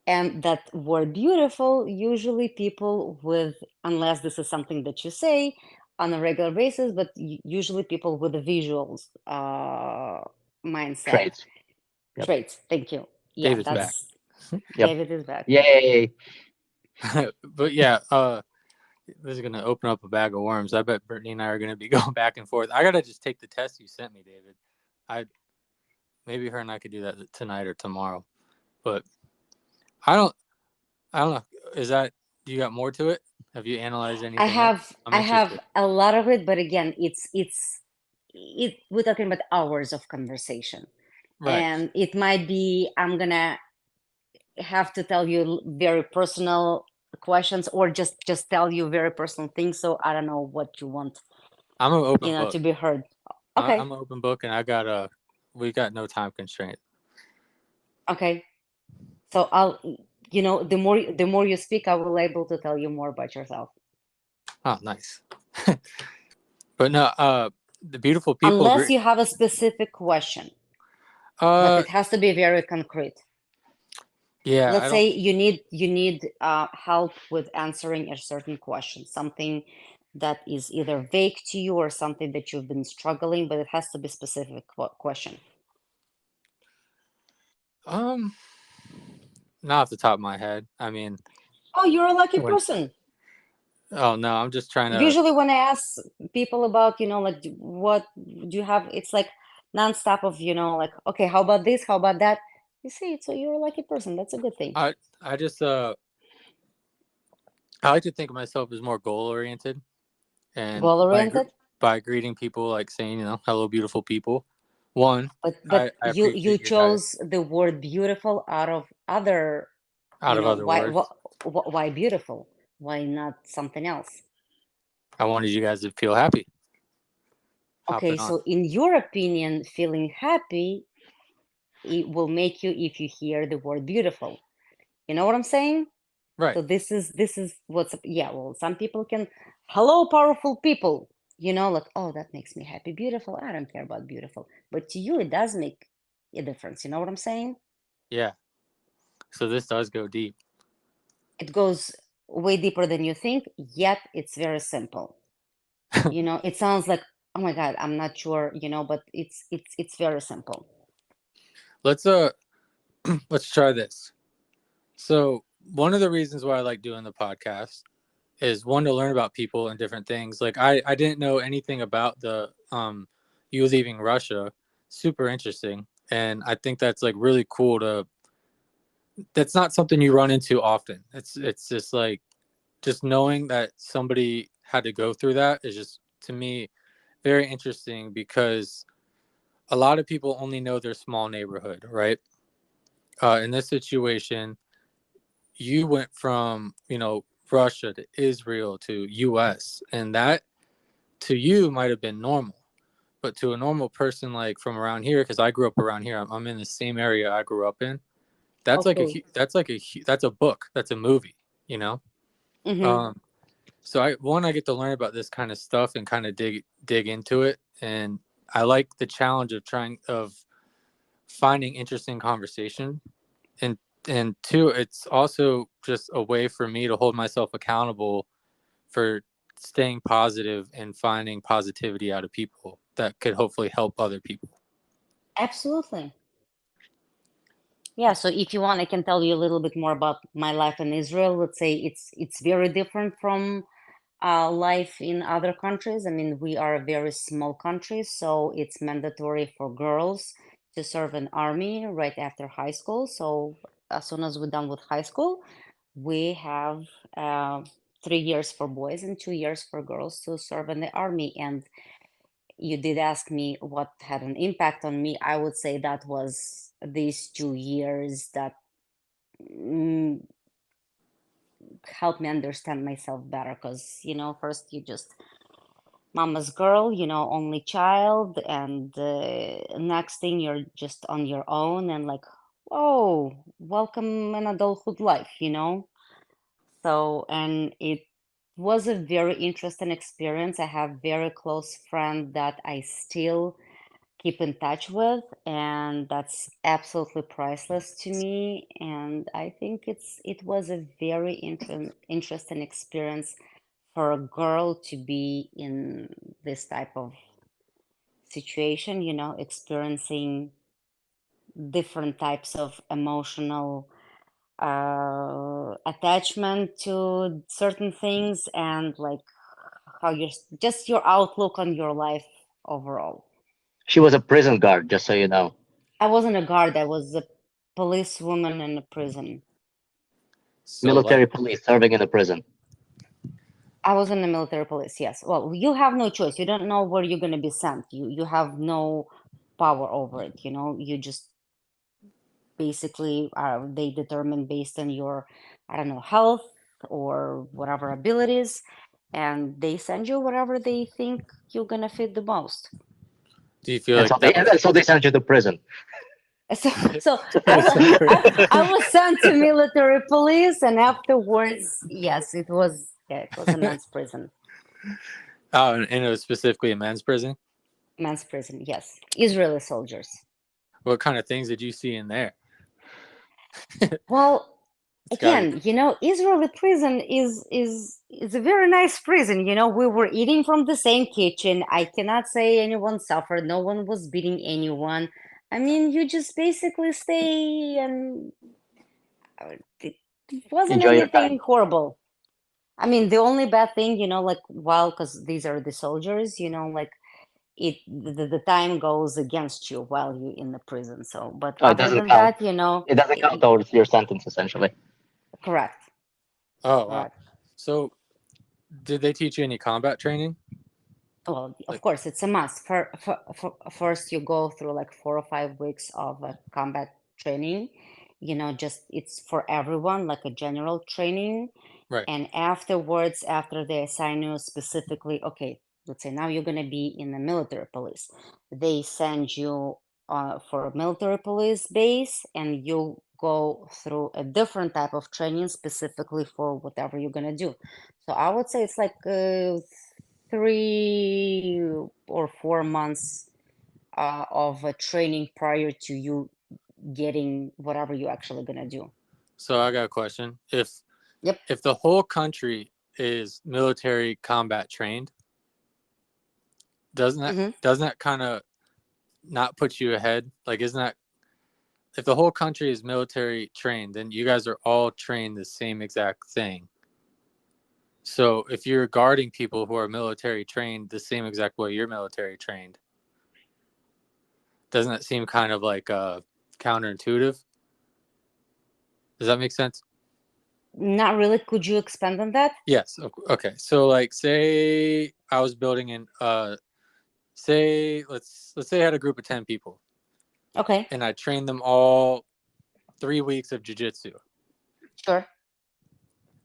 And that word beautiful, usually people with, unless this is something that you say on a regular basis, but usually people with a visuals mindset Traits. Yep. traits. Thank you. Yeah, David's back. that's Yep. David is back. Yay. But yeah, this is gonna open up a bag of worms. I bet Brittany and I are gonna be going back and forth. I gotta just take the test you sent me, David. I Maybe her and I could do that tonight or tomorrow. But I don't I don't know. Do you got more to it? Have you analyzed I anything else? have I'm I have interested. a lot of it, but again, we're talking about hours of conversation. Right. And it might be I'm gonna have to tell you very personal questions, or just tell you very personal things. So I don't know what you want, I'm an open book. to be heard. Okay. I'm an open book, and we got no time constraint. Okay. So I'll, the more you speak, I will able to tell you more about yourself. Oh, nice. But no, the beautiful people. Unless you have a specific question, but Uh, it has to be very concrete. yeah, I Let's don't. say you need help with answering a certain question, something that is either vague to you or something that you've been struggling, but it has to be specific question. Um, Not off the top of my head. I mean, Oh, you're a lucky when person. oh no, I'm just trying to. Usually when I ask people about, like what do you have, it's like nonstop of, like, okay, how about this? How about that? You see, so you're a lucky person. That's a good thing. I just I like to think of myself as more goal oriented, and Goal oriented. by greeting people, like saying, hello, beautiful people. One, But I you appreciate your guys chose the word beautiful out of other, out of other why words. why beautiful? Why not something else? I wanted you guys to feel happy. Okay, Hopping on. so in your opinion, feeling happy, it will make you if you hear the word beautiful. You know what I'm saying? Right. So this is what's, yeah, well, some people can, hello, powerful people, like, oh, that makes me happy. Beautiful, I don't care about beautiful. But to you, it does make a difference. You know what I'm saying? Yeah. So this does go deep. It goes way deeper than you think, yet it's very simple. It sounds like, oh my God, I'm not sure, but it's very simple. Let's let's try this. So one of the reasons why I like doing the podcast is one, to learn about people and different things. Like I didn't know anything about the you leaving Russia. Super interesting. And I think that's like really cool to that's not something you run into often. It's just like just knowing that somebody had to go through that is just, to me, very interesting, because a lot of people only know their small neighborhood, right? in this situation, you went from, Russia to Israel to US, and that to you might have been normal. But to a normal person like from around here, because I grew up around here, I'm in the same area I grew up in. That's Okay. that's a book, that's a movie, you know. Mm-hmm. Um, so I get to learn about this kind of stuff and kind of dig into it, and I like the challenge of finding interesting conversation, and two, it's also just a way for me to hold myself accountable for staying positive and finding positivity out of people that could hopefully help other people. Absolutely. Yeah, so if you want, I can tell you a little bit more about my life in Israel. Let's say it's very different from life in other countries. I mean, we are a very small country, so it's mandatory for girls to serve in army right after high school. So as soon as we're done with high school, we have 3 years for boys and 2 years for girls to serve in the army. And you did ask me what had an impact on me. I would say that was these 2 years that mm, helped me understand myself better. Because, first you just mama's girl, only child, and next thing you're just on your own and like, oh, welcome an adulthood life. So, and it was a very interesting experience. I have very close friend that I still keep in touch with, and that's absolutely priceless to me. And I think it was a very interesting experience for a girl to be in this type of situation, experiencing different types of emotional attachment to certain things, and like how just your outlook on your life overall. She was a prison guard, just so you know. I wasn't a guard, I was a policewoman in a prison. So Military police serving in a prison. I was in the military police, yes. Well, you have no choice. You don't know where you're going to be sent. You have no power over it, You just basically they determine based on your, I don't know, health or whatever abilities, and they send you wherever they think you're going to fit the most. do you feel And like so they that was and so they sent you to prison. So I was sent to military police, and afterwards, yes, it was a men's prison. Oh, and it was specifically a men's prison? Men's prison, yes. Israeli soldiers. What kind of things did you see in there? Well, It's gotta be. again, Israeli prison is a very nice prison. We were eating from the same kitchen. I cannot say anyone suffered. No one was beating anyone. I mean, you just basically stay, and it wasn't Enjoy your anything time. horrible. I mean, the only bad thing, like, while, because these are the soldiers, like the time goes against you while you're in the prison. So, but Oh, it other doesn't than count. that, It doesn't count towards your sentence, essentially. correct, Oh, wow. correct. So did they teach you any combat training? Well, of Like, course, it's a must. First, you go through like 4 or 5 weeks of combat training. Just it's for everyone, like a general training. right. And afterwards, after they assign you specifically, okay, let's say now you're going to be in the military police. They send you for a military police base, and you go through a different type of training specifically for whatever you're going to do. So I would say it's like 3 or 4 months of training prior to you getting whatever you're actually going to do. So I got a question. Yep. If the whole country is military combat trained, Mm-hmm. doesn't that kind of not put you ahead? Like, isn't that, if the whole country is military trained, then you guys are all trained the same exact thing. So if you're guarding people who are military trained the same exact way you're military trained, doesn't that seem kind of like counterintuitive? Does that make sense? Not really. Could you expand on that? Yes. Okay. So like, say I was building in say let's say I had a group of 10 people, Okay. and I trained them all 3 weeks of jiu-jitsu. Sure.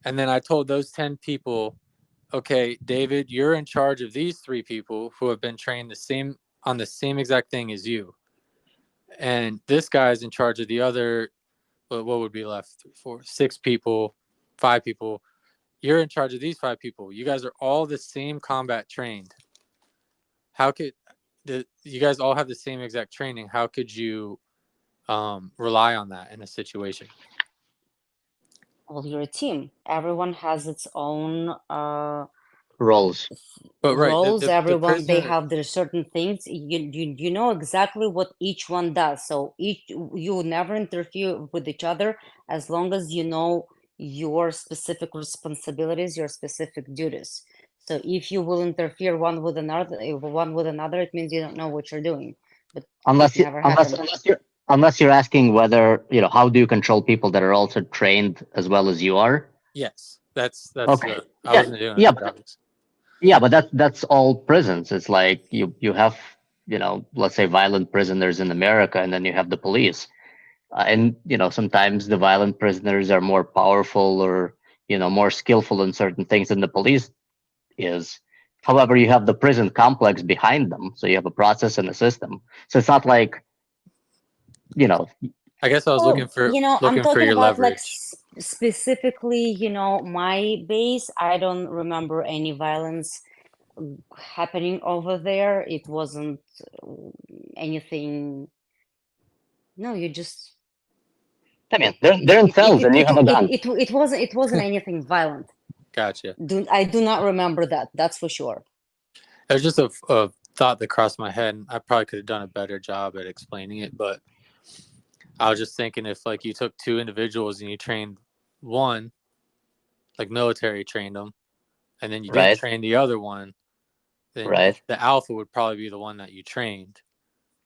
And then I told those 10 people, okay, David, you're in charge of these 3 people who have been trained on the same exact thing as you. And this guy's in charge of the other, what would be left? 3, 4, 6 people, 5 people. You're in charge of these 5 people. You guys are all the same combat trained. How could you guys all have the same exact training? How could you rely on that in a situation? Well, you're a team. Everyone has its own Roles. But right, roles. the Everyone, they prisoner, have their certain things. You know exactly what each one does. So you never interfere with each other as long as you know your specific responsibilities, your specific duties. So if you will interfere one with another, it means you don't know what you're doing. But Unless it you, never happened. unless you're asking whether, how do you control people that are also trained as well as you are? yes, that's Okay. I Yeah. wasn't doing Yeah. it. Yeah, but that's all prisons. It's like you have, let's say violent prisoners in America, and then you have the police. And sometimes the violent prisoners are more powerful or more skillful in certain things than the police is. However, you have the prison complex behind them, so you have a process and a system. So it's not like, I guess I was Oh, I'm looking for talking your about like leverage. specifically, my base. I don't remember any violence happening over there. It wasn't uh, anything. No, you just I mean, they're in cells and you have a gun. it wasn't anything violent. Gotcha. I do not remember that. That's for sure. There's just a thought that crossed my head, and I probably could have done a better job at explaining it, but I was just thinking if like you took 2 individuals and you trained one, like military trained them, and then you didn't Right, train the other one, then right. the alpha would probably be the one that you trained.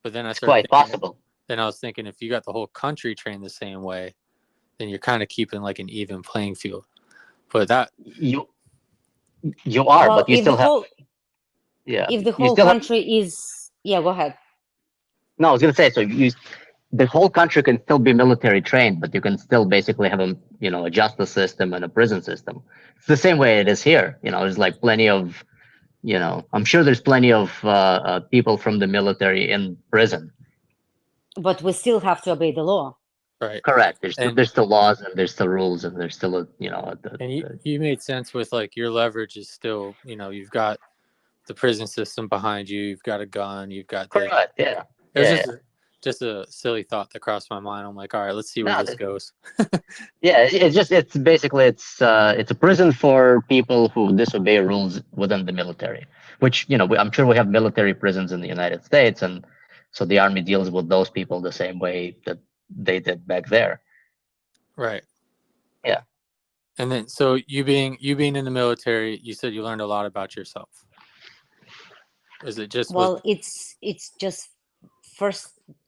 But then It's quite possible. I was thinking if you got the whole country trained the same way, then you're kind of keeping like an even playing field. But that, You are, Well, but you still have, yeah, if the you whole still have. country is, yeah, go ahead. No, I was gonna say, so the whole country can still be military trained, but you can still basically have a justice system and a prison system. It's the same way it is here. There's like plenty of, I'm sure there's plenty of people from the military in prison. But we still have to obey the law. right. Correct. And There's still laws and there's still rules and there's still you made sense with like your leverage is still, you've got the prison system behind you, you've got a gun, you've got this. correct. Yeah. It was Yeah. just a silly thought that crossed my mind. I'm like, all right, let's see where No, this goes. yeah, it's basically it's a prison for people who disobey rules within the military, which I'm sure we have military prisons in the United States, and so the army deals with those people the same way that they did back there. Right. Yeah. And then so you being in the military, you said you learned a lot about yourself. Is it just Well, it's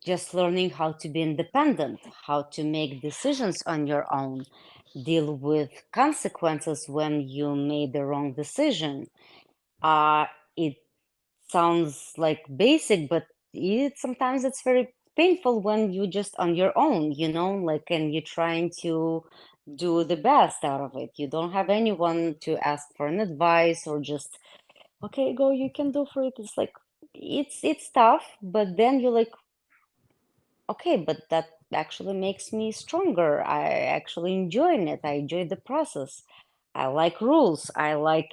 just learning how to be independent, how to make decisions on your own, deal with consequences when you made the wrong decision. It sounds like basic, but sometimes it's very painful when you just on your own, like, and you're trying to do the best out of it. You don't have anyone to ask for an advice or just, okay, go, you can do for it. It's like it's tough, but then you're like, okay, but that actually makes me stronger. I actually enjoying it. I enjoy the process. I like rules. I like,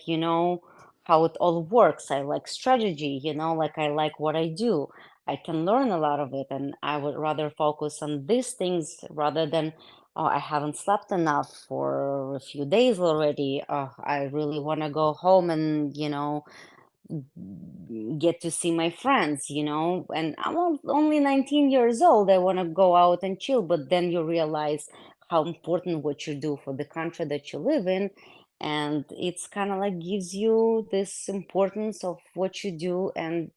how it all works. I like strategy, like I like what I do. I can learn a lot of it, and I would rather focus on these things rather than, oh, I haven't slept enough for a few days already. Oh, I really want to go home and, get to see my friends, and I'm only 19 years old. I want to go out and chill, but then you realize how important what you do for the country that you live in. And it's kind of like gives you this importance of what you do and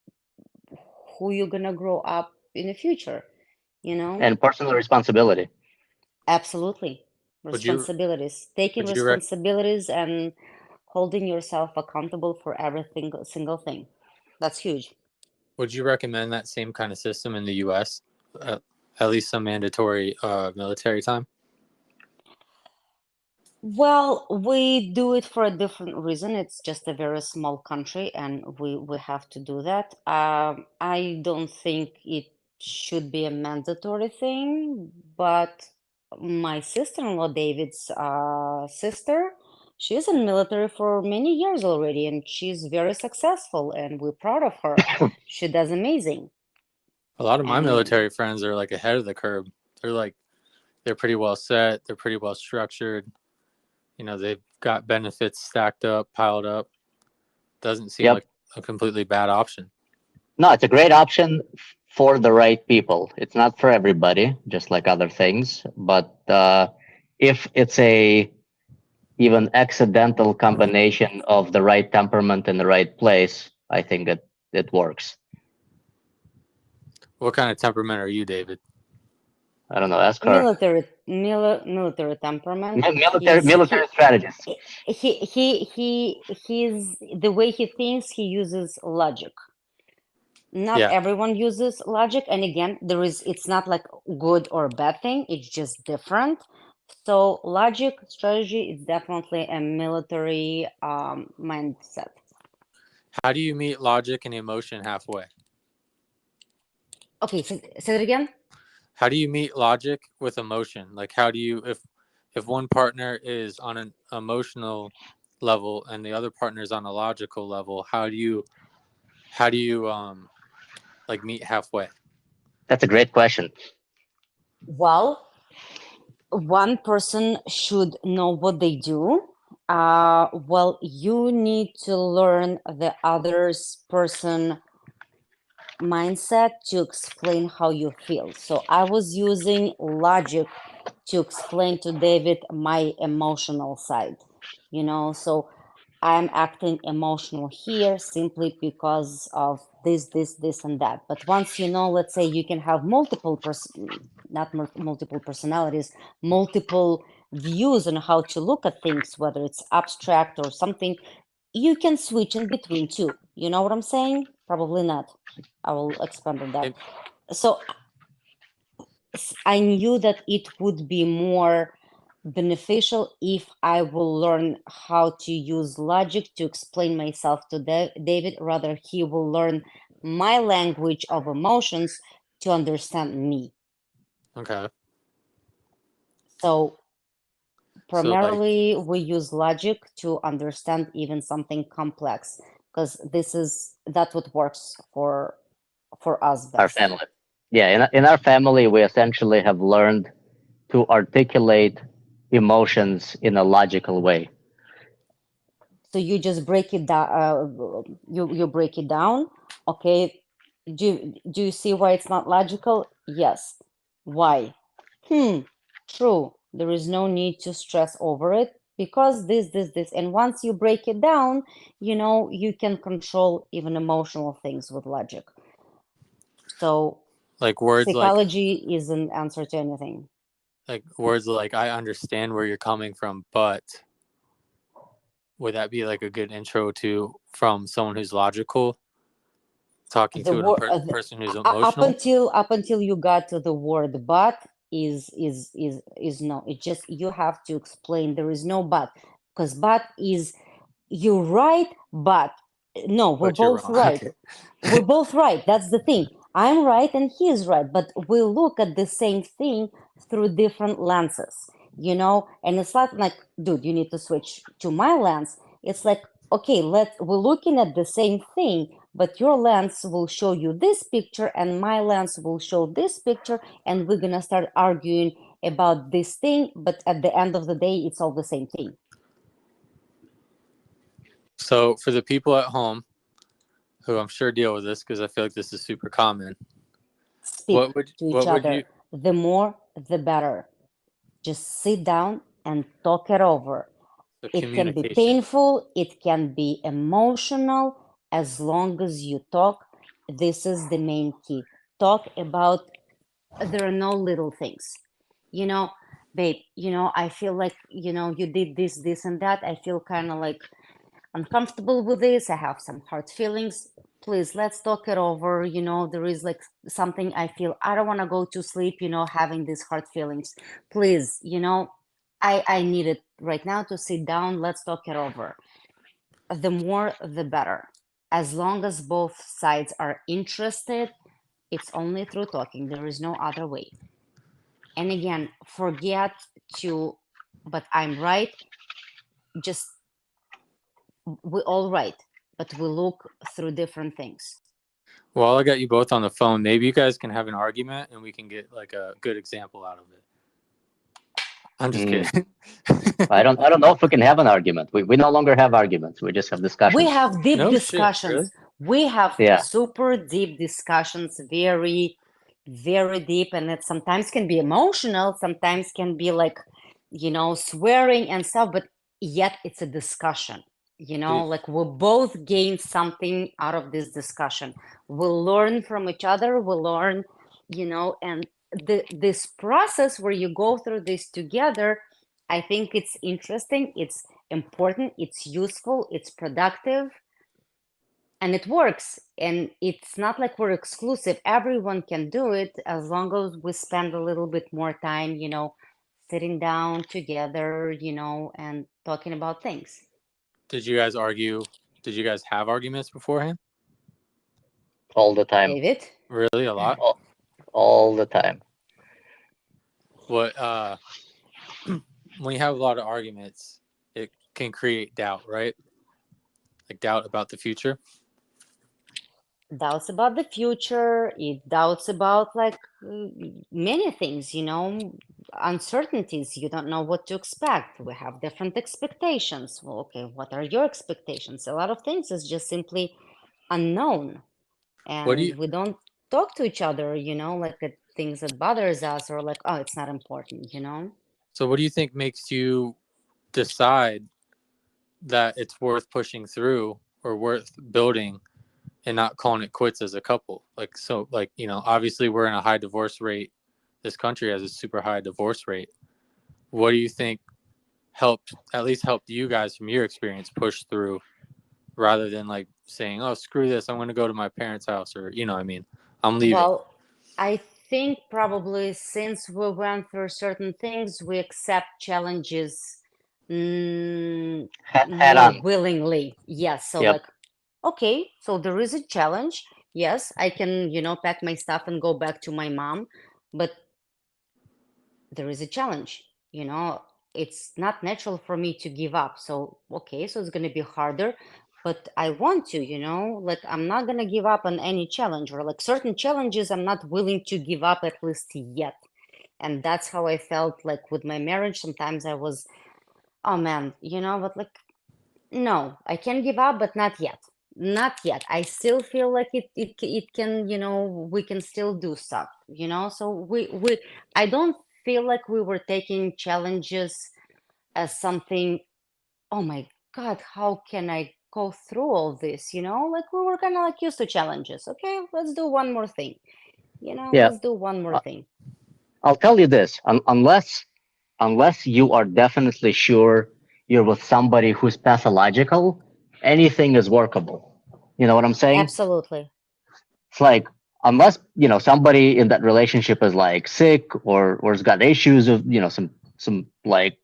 who you're gonna grow up in the future, And personal responsibility. Absolutely. would you Responsibilities, taking would you rec- responsibilities and holding yourself accountable for everything, single thing. That's huge. would you recommend that same kind of system in the US? at least some mandatory military time? Well, we do it for a different reason. It's just a very small country, and we have to do that. I don't think it should be a mandatory thing, but my sister-in-law, David's sister, she's in military for many years already, and she's very successful, and we're proud of her. She does amazing. A lot of my And military friends are like ahead of the curve. They're pretty well set. They're pretty well structured. You know, they've got benefits stacked up, piled up. Doesn't seem Yep. like a completely bad option. No, it's a great option for the right people. It's not for everybody, just like other things. But if it's a even accidental combination of the right temperament in the right place, I think it works. What kind of temperament are you, David? I don't know. Ask her. military temperament. Military strategist. He's the way he thinks, he uses logic. Not Yeah. everyone uses logic, and again, it's not like good or bad thing, it's just different. So logic strategy is definitely a military mindset. How do you meet logic and emotion halfway? Okay, say that again. How do you meet logic with emotion? Like, how do you, if one partner is on an emotional level and the other partner is on a logical level, how do you like meet halfway? That's a great question. Well, one person should know what they do. Well, you need to learn the other's person mindset to explain how you feel. So I was using logic to explain to David my emotional side, so I'm acting emotional here simply because of this, and that. But once let's say you can have not multiple personalities, multiple views on how to look at things, whether it's abstract or something, you can switch in between two. You know what I'm saying? Probably not. I will expand on that. So I knew that it would be more beneficial if I will learn how to use logic to explain myself to David, rather he will learn my language of emotions to understand me. Okay. So So like, primarily we use logic to understand even something complex, because that's what works for us Our best. family. Yeah, in our family, we essentially have learned to articulate emotions in a logical way. So you just break it down. You break it down. Okay. Do you see why it's not logical? Yes. Why? True. There is no need to stress over it because this. And once you break it down, you can control even emotional things with logic. So like words psychology is an answer to anything. like words like I understand where you're coming from, but would that be like a good intro to from someone who's logical talking The to word a person who's up emotional? until you got to the word but is no, it just you have to explain there is no but, because but is you're right, but no, we're But you're both wrong. right. Okay. We're both right, that's the thing. I'm right and he is right, but we look at the same thing through different lenses, and it's not like, dude, you need to switch to my lens. It's like, okay, we're looking at the same thing, but your lens will show you this picture and my lens will show this picture, and we're gonna start arguing about this thing, but at the end of the day it's all the same thing. So for the people at home who I'm sure deal with this, because I feel like this is super common, Speak to each what would other. you The more the better. Just sit down and talk it over. so It can be communication. painful, it can be emotional. As long as you talk, this is the main key. Talk about, there are no little things. Babe, I feel like, you did this, and that. I feel kind of like uncomfortable with this. I have some hard feelings. please, let's talk it over. There is like something I feel, I don't want to go to sleep, having these hard feelings. Please, I need it right now to sit down. Let's talk it over. The more, the better. As long as both sides are interested, it's only through talking. There is no other way. And again, forget to, but I'm right. Just, we're all right, but we look through different things. Well, I got you both on the phone. Maybe you guys can have an argument and we can get like a good example out of it. I'm just kidding. I don't know if we can have an argument. We no longer have arguments. We just have discussions. We have deep No shit, discussions. really? We have Yeah. super deep discussions, very, very deep, and it sometimes can be emotional, sometimes can be like, swearing and stuff, but yet it's a discussion. Like we'll both gain something out of this discussion. We'll learn from each other. We'll learn, and this process where you go through this together, I think it's interesting. It's important. It's useful. It's productive. And it works. And it's not like we're exclusive. Everyone can do it as long as we spend a little bit more time, sitting down together, and talking about things. Did you guys argue? Did you guys have arguments beforehand? All the time. David? Really, a lot? All the time. What when you have a lot of arguments, it can create doubt, right? Like doubt about the future. Doubts about the future, it doubts about like many things, uncertainties. You don't know what to expect. We have different expectations. Well, okay, what are your expectations? A lot of things is just simply unknown, and we don't talk to each other, like things that bothers us, or like, oh, it's not important. So what do you think makes you decide that it's worth pushing through or worth building and not calling it quits as a couple? Like, so like, obviously we're in a high divorce rate. This country has a super high divorce rate. What do you think helped you guys from your experience push through, rather than like saying, oh, screw this, I'm going to go to my parents' house, or, I'm leaving? Well, I think probably since we went through certain things, we accept challenges Head more on. willingly. Yes. So Yep. like, okay, so there is a challenge. Yes, I can, pack my stuff and go back to my mom, but there is a challenge. It's not natural for me to give up. So, okay, so it's going to be harder, but I want to, like I'm not going to give up on any challenge, or like certain challenges I'm not willing to give up, at least yet. And that's how I felt like with my marriage. Sometimes I was, oh man, but like, no, I can give up, but not yet. Not yet. I still feel like it can, we can still do stuff, so we I don't feel like we were taking challenges as something, oh my God, how can I go through all this? Like we were kind of like used to challenges. Okay, let's do one more thing. Yeah. Let's do one more thing. I'll tell you this: unless you are definitely sure you're with somebody who's pathological, anything is workable. You know what I'm saying? Absolutely. It's like, unless somebody in that relationship is like sick or has got issues of some like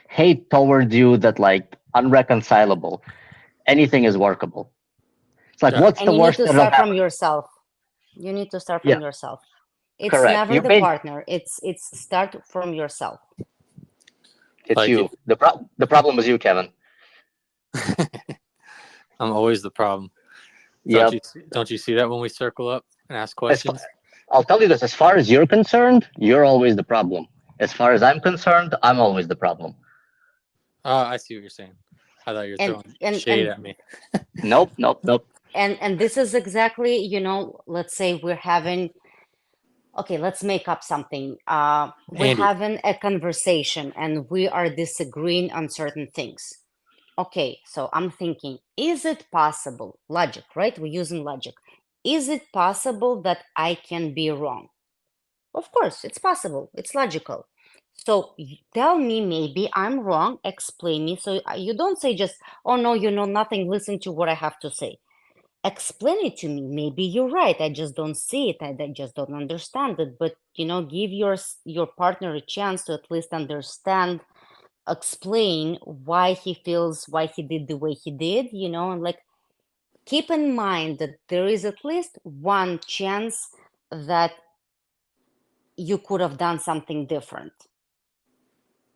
hate towards you that like unreconcilable, anything is workable. It's like, what's And the you worst need to that'll start from happen? yourself. You need to start from Yeah. yourself. It's Correct. never the partner. It's start from yourself. It's Like you. The problem is you, Kevin. I'm always the problem. Yep. Don't you see that when we circle up and ask questions? I'll tell you this: as far as you're concerned, you're always the problem. As far as I'm concerned, I'm always the problem. I see what you're saying. I thought you were throwing shade at me. Nope. And this is exactly, let's say we're having, okay, let's make up something. We're having a conversation and we are disagreeing on certain things. Okay, so I'm thinking, is it possible, logic, right? We're using logic. Is it possible that I can be wrong? Of course, it's possible. It's logical. So tell me, maybe I'm wrong, explain me. So you don't say just, oh no, you know nothing, listen to what I have to say. explain it to me. Maybe you're right. I just don't see it. I just don't understand it. But give your partner a chance to at least understand, explain why he feels, why he did the way he did, and like keep in mind that there is at least one chance that you could have done something different.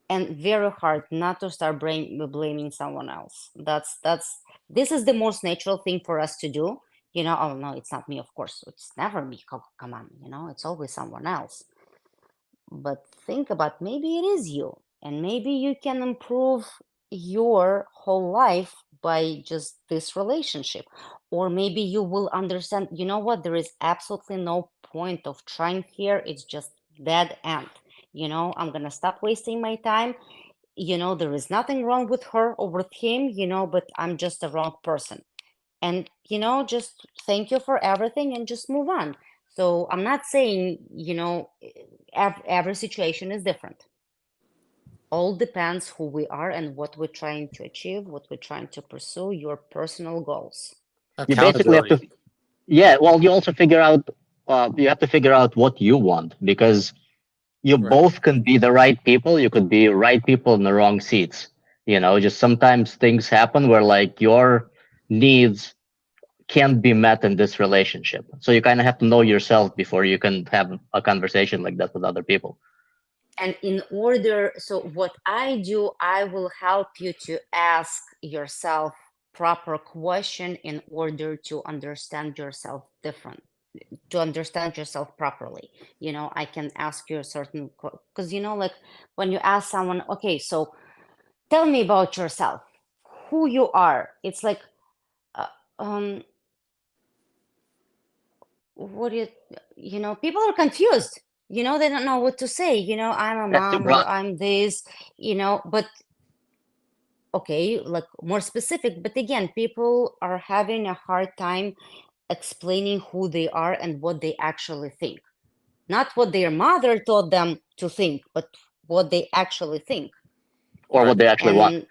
And very hard not to start blaming someone else. This is the most natural thing for us to do. Oh no, it's not me, of course. It's never me. Come on, it's always someone else. But think about, maybe it is you, and maybe you can improve your whole life by just this relationship. Or maybe you will understand, what, there is absolutely no point of trying here. It's just dead end. I'm gonna stop wasting my time. There is nothing wrong with her or with him, but I'm just the wrong person. And just thank you for everything and just move on. So I'm not saying every situation is different. All depends who we are and what we're trying to achieve, what we're trying to pursue, your personal goals. You basically have to, Accountability. yeah. Well, you also figure out, you have to figure out what you want, because you Right. both can be the right people. You could be right people in the wrong seats. Just sometimes things happen where like your needs can't be met in this relationship. So you kind of have to know yourself before you can have a conversation like that with other people. And so what I do, I will help you to ask yourself proper question in order to understand yourself different, to understand yourself properly. I can ask you a certain, because like when you ask someone, okay, so tell me about yourself, who you are. It's like, uh, um, what do people are confused. They don't know what to say. I'm a That's too mom, or broad. I'm this. But okay, like more specific. But again, people are having a hard time explaining who they are and what they actually think. Not what their mother taught them to think, but what they actually think. Or what Right. they actually want.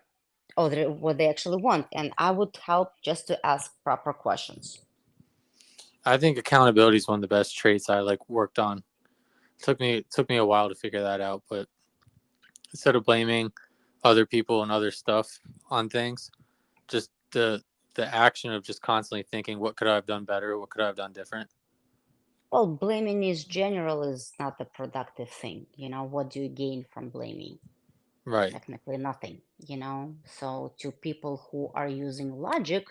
And what they actually want. And I would help just to ask proper questions. I think accountability is one of the best traits I like worked on. It took me a while to figure that out, but instead of blaming other people and other stuff on things, just the action of just constantly thinking, what could I have done better? What could I have done different? Well, blaming is general is not a productive thing. What do you gain from blaming? Right. Technically nothing. So to people who are using logic,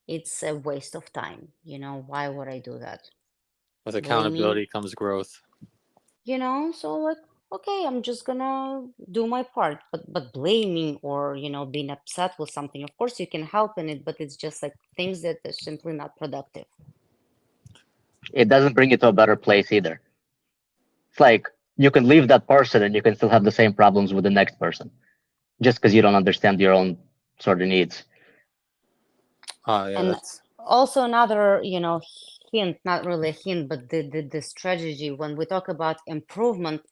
it's a waste of time. Why would I do that? With Blaming, accountability comes growth. so like, okay, I'm just gonna do my part. But blaming or being upset with something, of course you can help in it, but it's just like things that are simply not productive. It doesn't bring you to a better place either. It's like you can leave that person and you can still have the same problems with the next person, just because you don't understand your own sort of needs. Oh yeah, And that's also another, hint, not really a hint, but the strategy when we talk about improvement,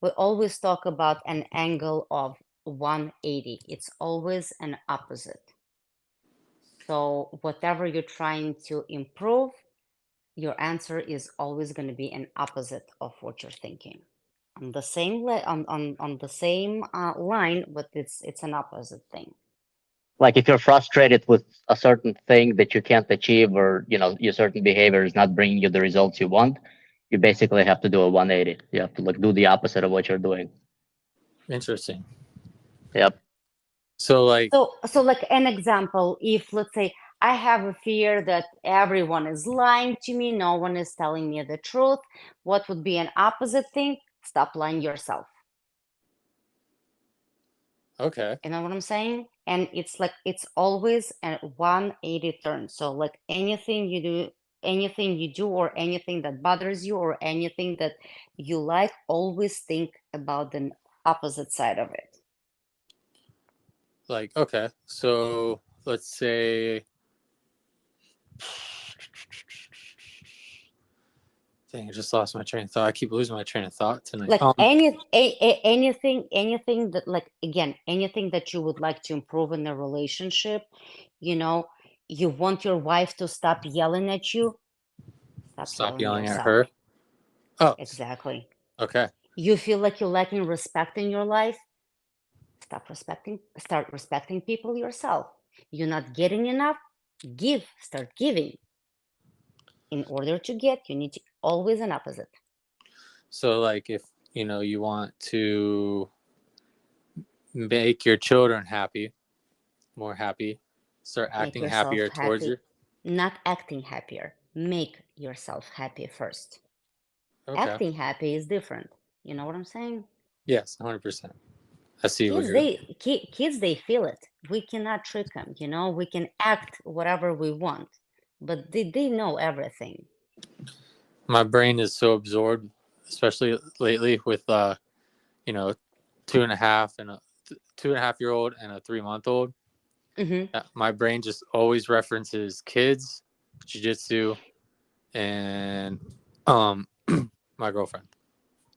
we always talk about an angle of 180. It's always an opposite. So whatever you're trying to improve, your answer is always going to be an opposite of what you're thinking. On the same on the same line, but it's an opposite thing. Like if you're frustrated with a certain thing that you can't achieve, or your certain behavior is not bringing you the results you want, you basically have to do a 180. You have to like do the opposite of what you're doing. interesting. Yep. So like, So like an example, if let's say I have a fear that everyone is lying to me, no one is telling me the truth, what would be an opposite thing? Stop lying yourself. okay, You know what I'm saying? And it's like it's always a 180 turn. So like anything you do or anything that bothers you or anything that you like, always think about the opposite side of it. okay. So let's say, dang, I just lost my train of thought. I keep losing my train of thought tonight. Like anything that, like, again, anything that you would like to improve in a relationship, you know You want your wife to stop yelling at you? Stop Stop yelling at yelling at yourself. her. Oh, Exactly. okay. You feel like you're lacking respect in your life? Start respecting people yourself. You're not getting enough? Start giving. In order to get, you need to always an opposite. So like if you want to make your children happy, more happy, start Make acting yourself happier towards happy. you. Not acting happier. Make yourself happy first. Okay. Acting happy is different. You know what I'm saying? Yes, 100%. I see what Kids, you're. kids, they feel it. We cannot trick them. We can act whatever we want, but they know everything. My brain is so absorbed, especially lately with you know, 2.5 and a 2.5 year old and a 3 month old. Hmm. My brain just always references kids, jujitsu, and my girlfriend.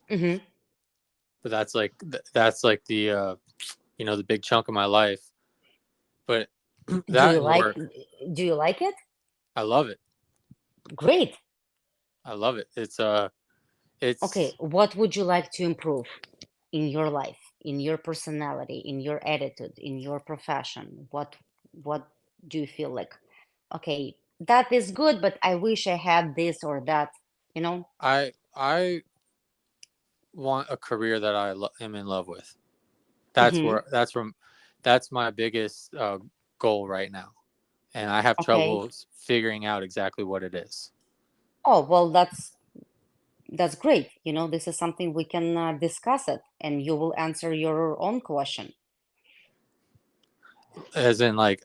Hmm. But that's like the big chunk of my life. But Do that you and like? work, Do you like it? I love it. Great. I love it. Okay, It's what would you like to improve in your life, in your personality, in your attitude, in your profession? What do you feel like? Okay, that is good, but I wish I had this or that, you know? I want a career that am in love with. That's Mm-hmm. where that's my biggest goal right now, and I have Okay. trouble figuring out exactly what it is. Oh, well, that's great. This is something we can discuss it, and you will answer your own question. As in, like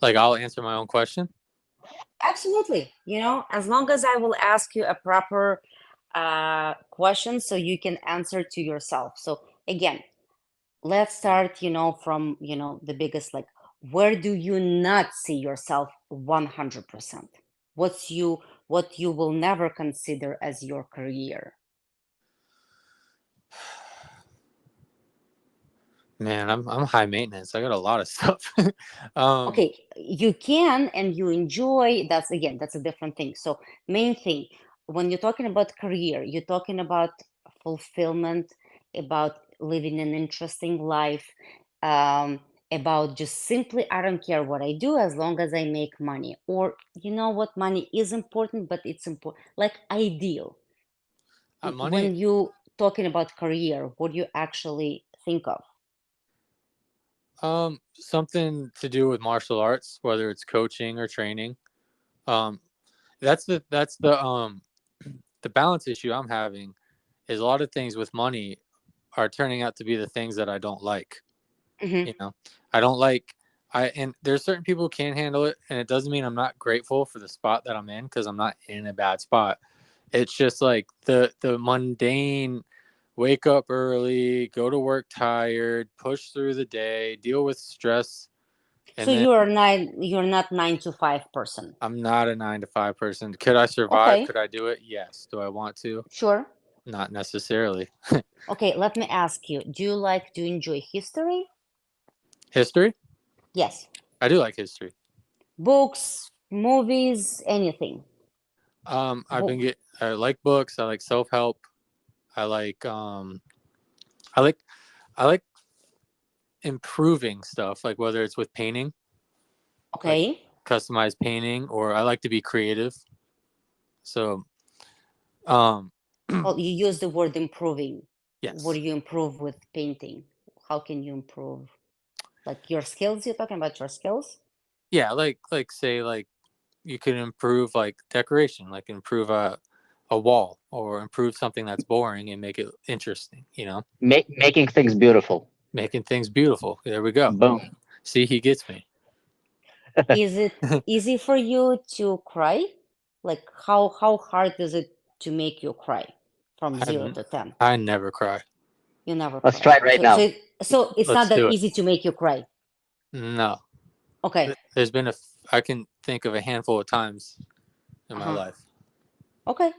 I'll answer my own question. Absolutely. As long as I will ask you a proper question so you can answer to yourself. So again, let's start, from, the biggest, like, where do you not see yourself 100%? What you will never consider as your career? Man, I'm high maintenance. I got a lot of stuff. um, Okay, you can and you enjoy, that's a different thing. So main thing, when you're talking about career, you're talking about fulfillment, about living an interesting life, um, about just simply, I don't care what I do as long as I make money. Or you know what, money is important, but it's important, like ideal. money. When you talking about career, what do you actually think of? Something to do with martial arts, whether it's coaching or training. Um, that's the balance issue I'm having is a lot of things with money are turning out to be the things that I don't like. Hmm. You know, I don't like and there's certain people who can handle it, and it doesn't mean I'm not grateful for the spot that I'm in because I'm not in a bad spot. It's just like the mundane wake up early, go to work tired, push through the day, deal with stress, So and then you're not 9 to 5 person. I'm not a 9 to 5 person. Could I survive? Okay, Could I do it? Yes. Do I want to? sure. Not necessarily. Okay, let me ask you, do you enjoy history? History? Yes. I do like history. Books, movies, anything. Bo- I like books. I like self help. I like I like I like improving stuff, like whether it's with painting, like Okay. customized painting, or I like to be creative. So um Well, you use the word improving. What do yes. you improve with painting? How can you improve? Like your skills, you're talking about your skills? Yeah, like say like you can improve like decoration, like improve a wall or improve something that's boring and make it interesting, Making things beautiful. making things beautiful. There we go. Boom. See, he gets me. Is it easy for you to cry? Like how hard is it to make you cry from 0 I, to 10? I never cry. You never Let's cry. try it right So so now. it, so it's not Let's that do it. easy to make you cry. No. Okay. There's been I can think of a handful of times in my Uh-huh. life. Okay.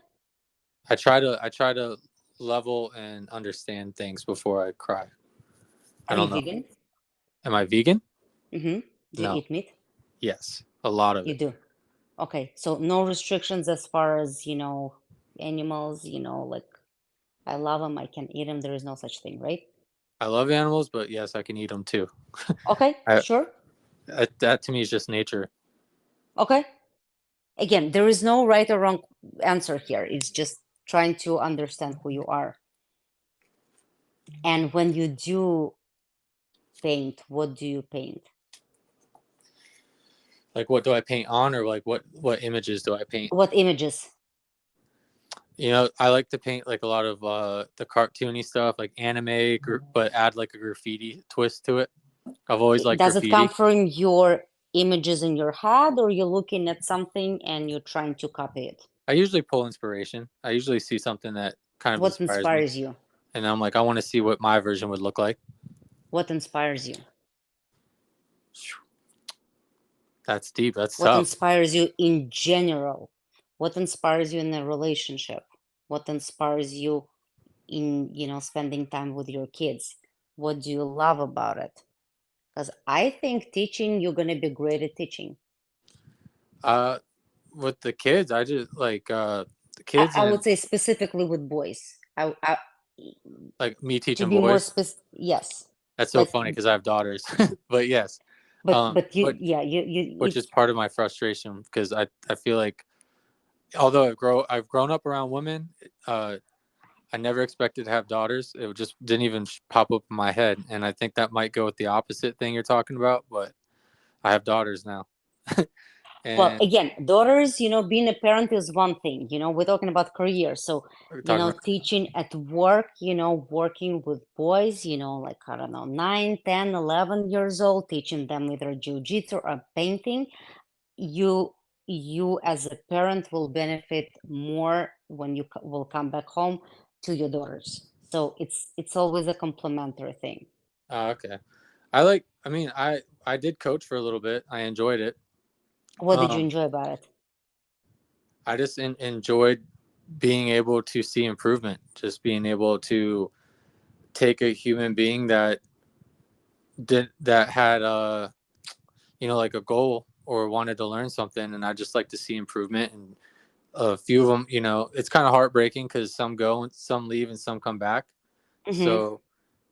I try to level and understand things before I cry. I Are you don't know. vegan? Am I vegan? Mm-hmm. Do you No. eat meat? Yes. A lot of You it. do. Okay, so no restrictions as far as, animals, like I love them, I can eat them, there is no such thing, right? I love animals, but yes, I can eat them too. Okay, I, sure. that to me is just nature. Okay. Again, there is no right or wrong answer here. It's just trying to understand who you are. And when you do paint, what do you paint? Like, what do I paint on, or like what images do I paint? What images? I like to paint like a lot of the cartoony stuff, like anime, but add like a graffiti twist to it. I've always liked Does it come graffiti. from your images in your head, or you're looking at something and you're trying to copy it? I usually pull inspiration. I usually see something that kind of What inspires me, inspires you? and I'm like, I want to see what my version would look like. What inspires you? That's deep. That's What tough. inspires you in general? What inspires you in a relationship? What inspires you in, spending time with your kids? What do you love about it? Because I think teaching, you're going to be great at teaching. Uh, with the kids, I just like the I, kids I and would say specifically with boys. like me To teaching be more boys. specific, yes. That's so Like, funny because I have daughters, but yes, but you, but yeah, which is part of my frustration because I feel like although I've grown up around women, I never expected to have daughters. It just didn't even pop up in my head, and I think that might go with the opposite thing you're talking about. But I have daughters now, well, and again, daughters, being a parent is one thing, we're talking about career. So, we're talking about teaching at work, working with boys, like, I don't know, 9, 10, 11 years old, teaching them either jiu-jitsu or painting, you as a parent will benefit more when you will come back home to your daughters. So it's always a complementary thing. oh, okay. I did coach for a little bit. I enjoyed it. What did you Um, enjoy about it? I just enjoyed being able to see improvement, just being able to take a human being that had like a goal or wanted to learn something, and I just like to see improvement. And a few of them, it's kind of heartbreaking because some go and some leave and some come back. Hmm. So,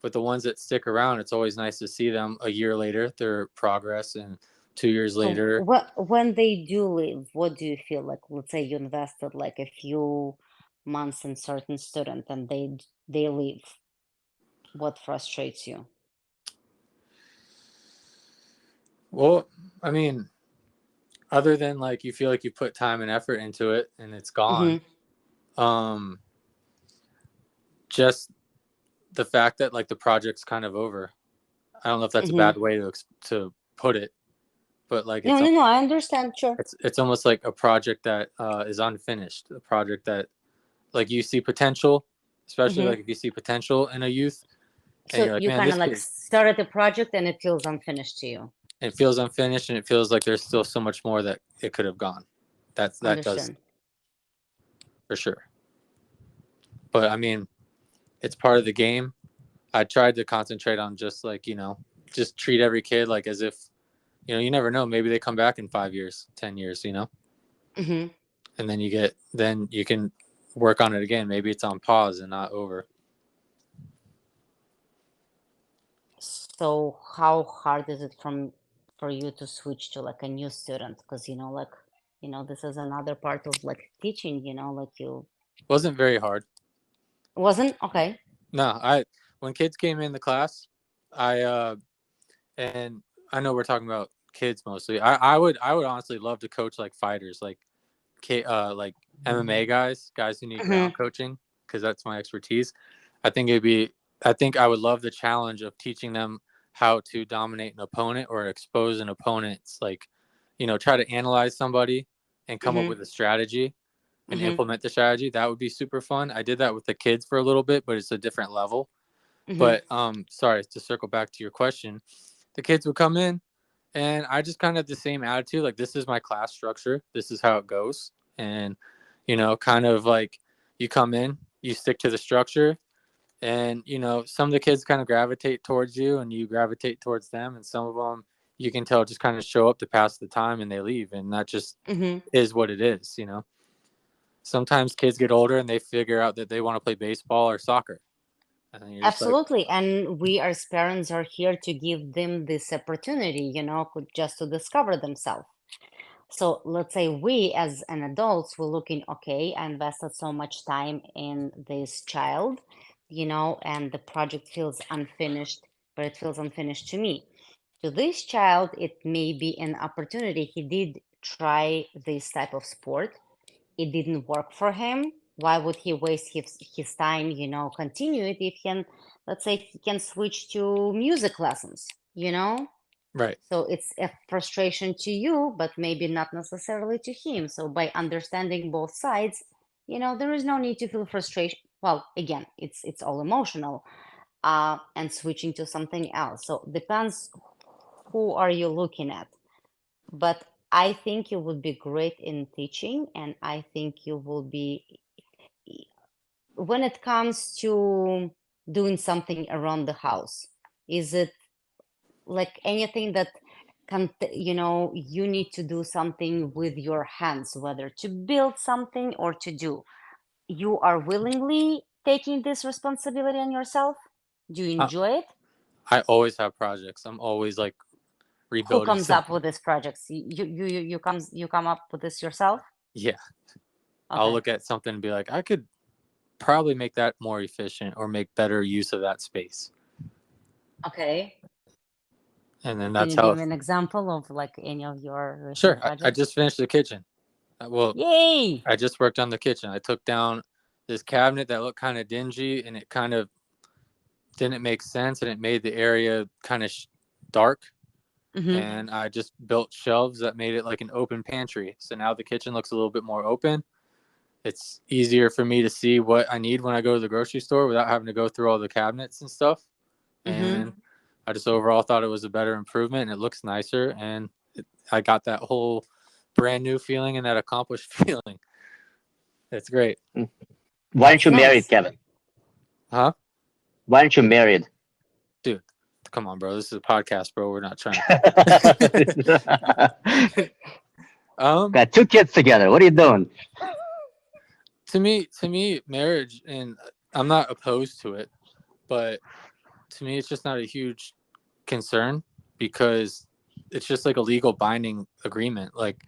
but the ones that stick around, it's always nice to see them a year later, their progress, and 2 years So later. when they do leave, what do you feel like? Let's say you invested like a few months in certain student and they leave. What frustrates you? Well, I mean, other than like you feel like you put time and effort into it and it's gone, Hmm. um, just the fact that like the project's kind of over. I don't know if that's a Hmm. bad way to put it, but like No, no, no, I understand. Sure. it's almost like a project that is unfinished, a project that like you see potential, especially Hmm. like if you see potential in a youth and So you're like, you man, kind of this like kid, started a project and it feels unfinished to you. it feels unfinished and it feels like there's still so much more that it could have gone. That does Understand. for sure. But I mean, it's part of the game. I tried to concentrate on just like, just treat every kid like as if, you never know, maybe they come back in 5 years, 10 years, Hmm. and then you can work on it again. Maybe it's on pause and not over. So how hard is it for you to switch to like a new student? Because like this is another part of like teaching. Like you Wasn't very hard. wasn't okay. No, when kids came in the class, I and I know we're talking about kids mostly. I would honestly love to coach like fighters, like MMA guys who need Hmm. ground coaching because that's my expertise. I think it'd be I think I would love the challenge of teaching them how to dominate an opponent or expose an opponent. It's like, try to analyze somebody and come up Hmm. with a strategy and Hmm. implement the strategy. That would be super fun. I did that with the kids for a little bit, but it's a different level. Hmm. But sorry to circle back to your question. The kids would come in and I just kind of had the same attitude, like this is my class structure, this is how it goes. And kind of like you come in, you stick to the structure, and some of the kids kind of gravitate towards you and you gravitate towards them, and some of them you can tell just kind of show up to pass the time and they leave, and that just Hmm. is what it is, you know. Sometimes kids get older and they figure out that they want to play baseball or soccer, and then you're just like, Absolutely. And we as parents are here to give them this opportunity, just to discover themselves. So let's say we as an adults we're looking, okay, I invested so much time in this child, and the project feels unfinished, but it feels unfinished to me. To this child, it may be an opportunity. He did try this type of sport. It didn't work for him. Why would he waste his time, continue it if he can, let's say he can switch to music lessons, right, so it's a frustration to you, but maybe not necessarily to him. So by understanding both sides, there is no need to feel frustration. Well, again, it's all emotional, and switching to something else. So depends who are you looking at. But I think you would be great in teaching, and I think you will be when it comes to doing something around the house. Is it like anything that you need to do something with your hands, whether to build something or to do, you are willingly taking this responsibility on yourself? Do you uh, enjoy it? I always have projects. I'm always like Who rebuilding comes up something. with these projects? You come up with this yourself? Yeah, I'll Okay. look at something and be like, I could probably make that more efficient or make better use of that space, Okay. and then Can that's you how. give an example of like any of your recent Sure, I projects? just finished the kitchen. Well, Yay! I just worked on the kitchen. I took down this cabinet that looked kind of dingy, and it kind of didn't make sense, and it made the area kind of dark. Mm-hmm. And I just built shelves that made it like an open pantry. So now the kitchen looks a little bit more open. It's easier for me to see what I need when I go to the grocery store without having to go through all the cabinets and stuff. Mm-hmm. And I just overall thought it was a better improvement, and it looks nicer. And I got that whole brand new feeling and that accomplished feeling. It's great. Why aren't That's you married, nice. Kevin? Huh? Why aren't you married? Dude, come on, bro. This is a podcast, bro. We're not trying. Got 2 kids together. What are you doing? To me, marriage, and I'm not opposed to it, but to me, it's just not a huge concern because it's just like a legal binding agreement. Like,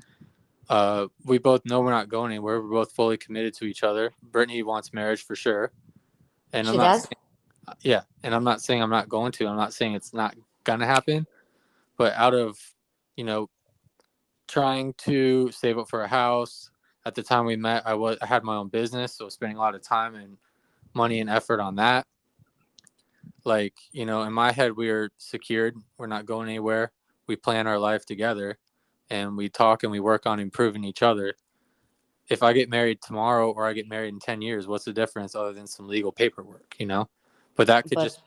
we both know we're not going anywhere. We're both fully committed to each other. Brittany wants marriage for sure, and I'm She not does? saying, yeah, and I'm not saying I'm not going to. I'm not saying it's not gonna happen, but out of, you know, trying to save up for a house. At the time we met, I had my own business, so spending a lot of time and money and effort on that. Like, you know, in my head, we are secured. We're not going anywhere. We plan our life together, and we talk and we work on improving each other. If I get married tomorrow or I get married in 10 years, what's the difference other than some legal paperwork, you know? But that could But just,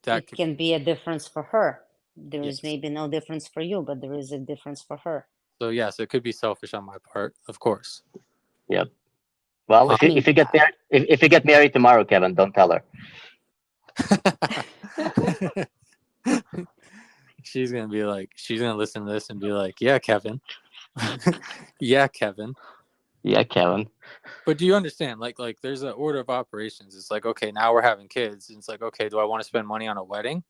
that it could, can be a difference for her. There is yes. maybe no difference for you, but there is a difference for her. So, yes, it could be selfish on my part, of course. Yep. Well, I mean, if you get married tomorrow, Kevin, don't tell her. She's gonna listen to this and be like, yeah, Kevin. Yeah, Kevin. Yeah, Kevin. But do you understand? Like there's an order of operations. It's like, okay, now we're having kids. And it's like, okay, do I want to spend money on a wedding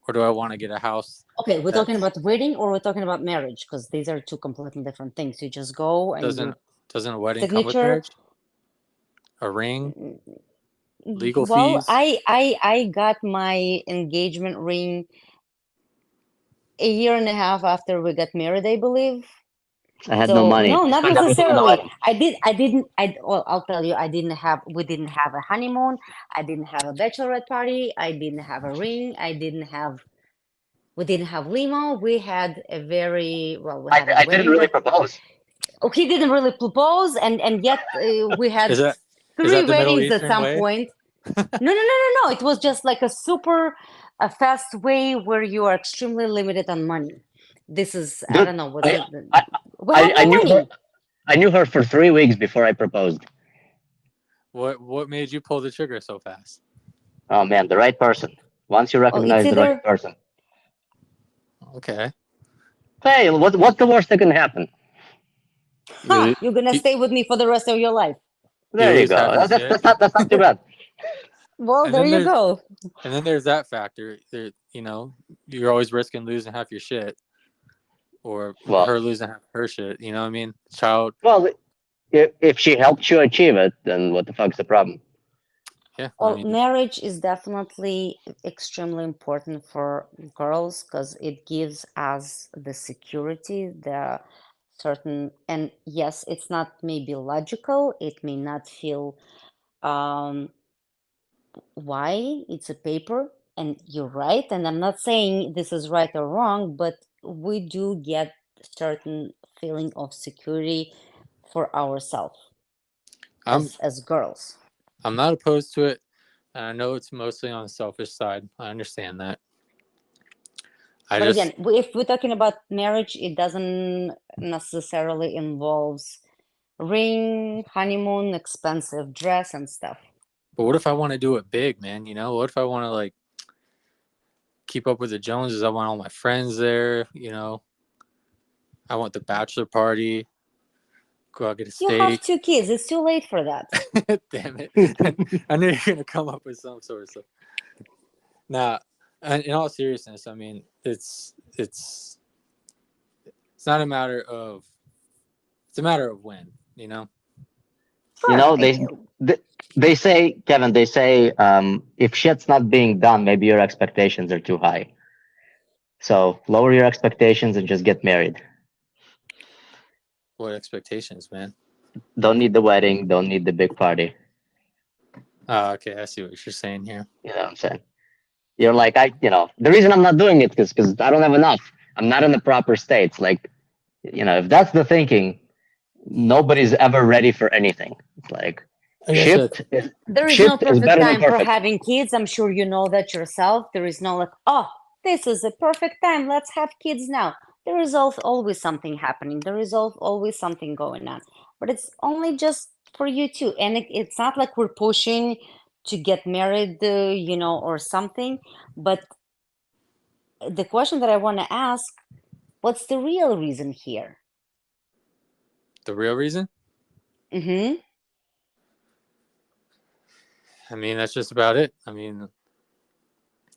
or do I want to get a house okay, we're talking that's about wedding or we're talking about marriage, because these are two completely different things. You just go and doesn't you doesn't a wedding come with signature. marriage? A ring, Mm, legal well, fees? I got my engagement ring a year and a half after we got married, I believe. I had no So money. no, I not spent everything on the necessarily. wedding. Well, I'll tell you, we didn't have a honeymoon. I didn't have a bachelorette party. I didn't have a ring. We didn't have limo. We had a very, well, we had a I didn't wedding really that, propose. oh, he didn't really propose. And yet we Is had that is three that the Middle weddings at Eastern some way? point. No. It was just like a fast way where you are extremely limited on money. This is, I Dude, don't know, was I, it, I, we had I no knew her. money. I knew her for 3 weeks before I proposed. What made you pull the trigger so fast? Oh man, the right person. Once you Oh, it's recognize the right either, person. Okay. Hey, what's the worst that can happen? Ha! You, You're gonna you, stay with me for the rest of your life. you There you lose half your go. That's shit. that's not too bad. Well, And there then you there's go. and then there's that factor. There, you're always risking losing half your shit, or Well, her losing half her shit. You know what I mean? Child. well, if she helped you achieve it, then what the fuck's the problem? Yeah. I Well, mean, marriage is definitely extremely important for girls because it gives us the security, the certain, and yes, it's not maybe logical. It may not feel um, why it's a paper, and you're right. And I'm not saying this is right or wrong, but we do get certain feeling of security for ourselves I'm as girls. I'm not opposed to it. And I know it's mostly on the selfish side. I understand that. I But again, just, if we're talking about marriage, it doesn't necessarily involves ring, honeymoon, expensive dress and stuff. but what if I want to do it big, man? What if I want to like keep up with the Joneses? I want all my friends there. I want the bachelor party. Go out get a You have steak. 2 kids. It's too late for that. Damn it! I knew you were gonna come up with some sort of stuff. Nah, in all seriousness, I mean, it's not a matter of. It's a matter of when. You Sure. know, they say, Kevin, they say, if shit's not being done, maybe your expectations are too high. So lower your expectations and just get married. What expectations, man? Don't need the wedding. Don't need the big party. Oh, okay, I see what you're saying here. You know what I'm saying? You're like, the reason I'm not doing it is because I don't have enough. I'm not in the proper states. Like, if that's the thinking, nobody's ever ready for anything. It's like Like I said, shit is There is no shit is perfect better than time for perfect. having kids. I'm sure you know that yourself. There is no like, oh, this is a perfect time. Let's have kids now. There is always something happening. There is always something going on. But it's only just for you too. And it's not like we're pushing to get married, or something. But the question that I want to ask, what's the real reason here? the real reason. Mm-hmm. I mean, that's just about it. I mean,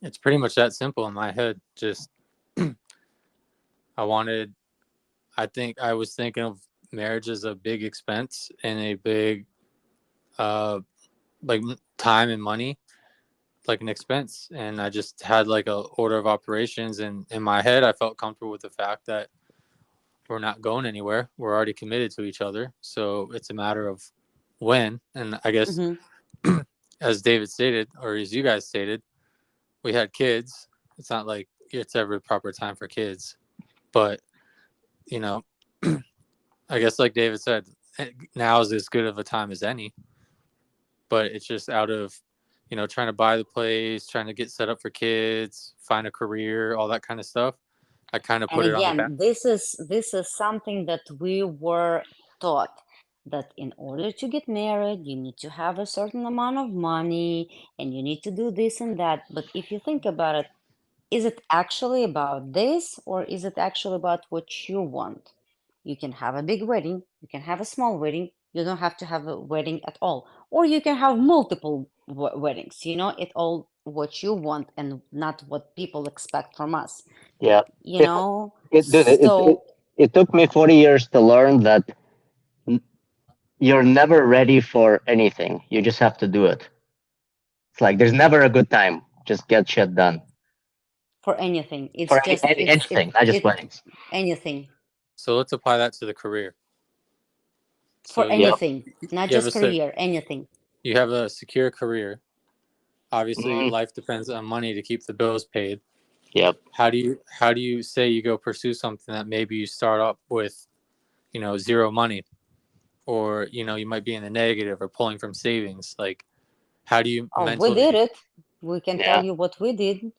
it's pretty much that simple in my head. Just I wanted. I think I was thinking of marriage as a big expense and a big, uh, like time and money, like an expense. And I just had like a order of operations, and in my head, I felt comfortable with the fact that we're not going anywhere. We're already committed to each other, so it's a matter of when. And I guess, Mm-hmm. as David stated, or as you guys stated, we had kids. It's not like it's ever the proper time for kids, but you know, I guess like David said, now is as good of a time as any. But it's just out of, trying to buy the place, trying to get set up for kids, find a career, all that kind of stuff. I kind of And put it on the back. again, this is something that we were taught that in order to get married, you need to have a certain amount of money and you need to do this and that. But if you think about it, is it actually about this or is it actually about what you want? You can have a big wedding, you can have a small wedding, you don't have to have a wedding at all. Or you can have multiple weddings, it all what you want and not what people expect from us, Yeah. you It, know? dude, So, it took me 40 years to learn that n- you're never ready for anything. You just have to do it. It's like there's never a good time. Just get shit done for anything, for it's just, anything, not just it, weddings. anything, So let's apply that to the career. for So Yep. anything, not you have just a se- career, anything. you have a secure career. Obviously, Mm, life depends on money to keep the bills paid. yep. How do you say you go pursue something that maybe you start up with, zero money, or you might be in the negative or pulling from savings? Like, how do you Oh, we mentally? did it. We can tell Yeah. you what we did,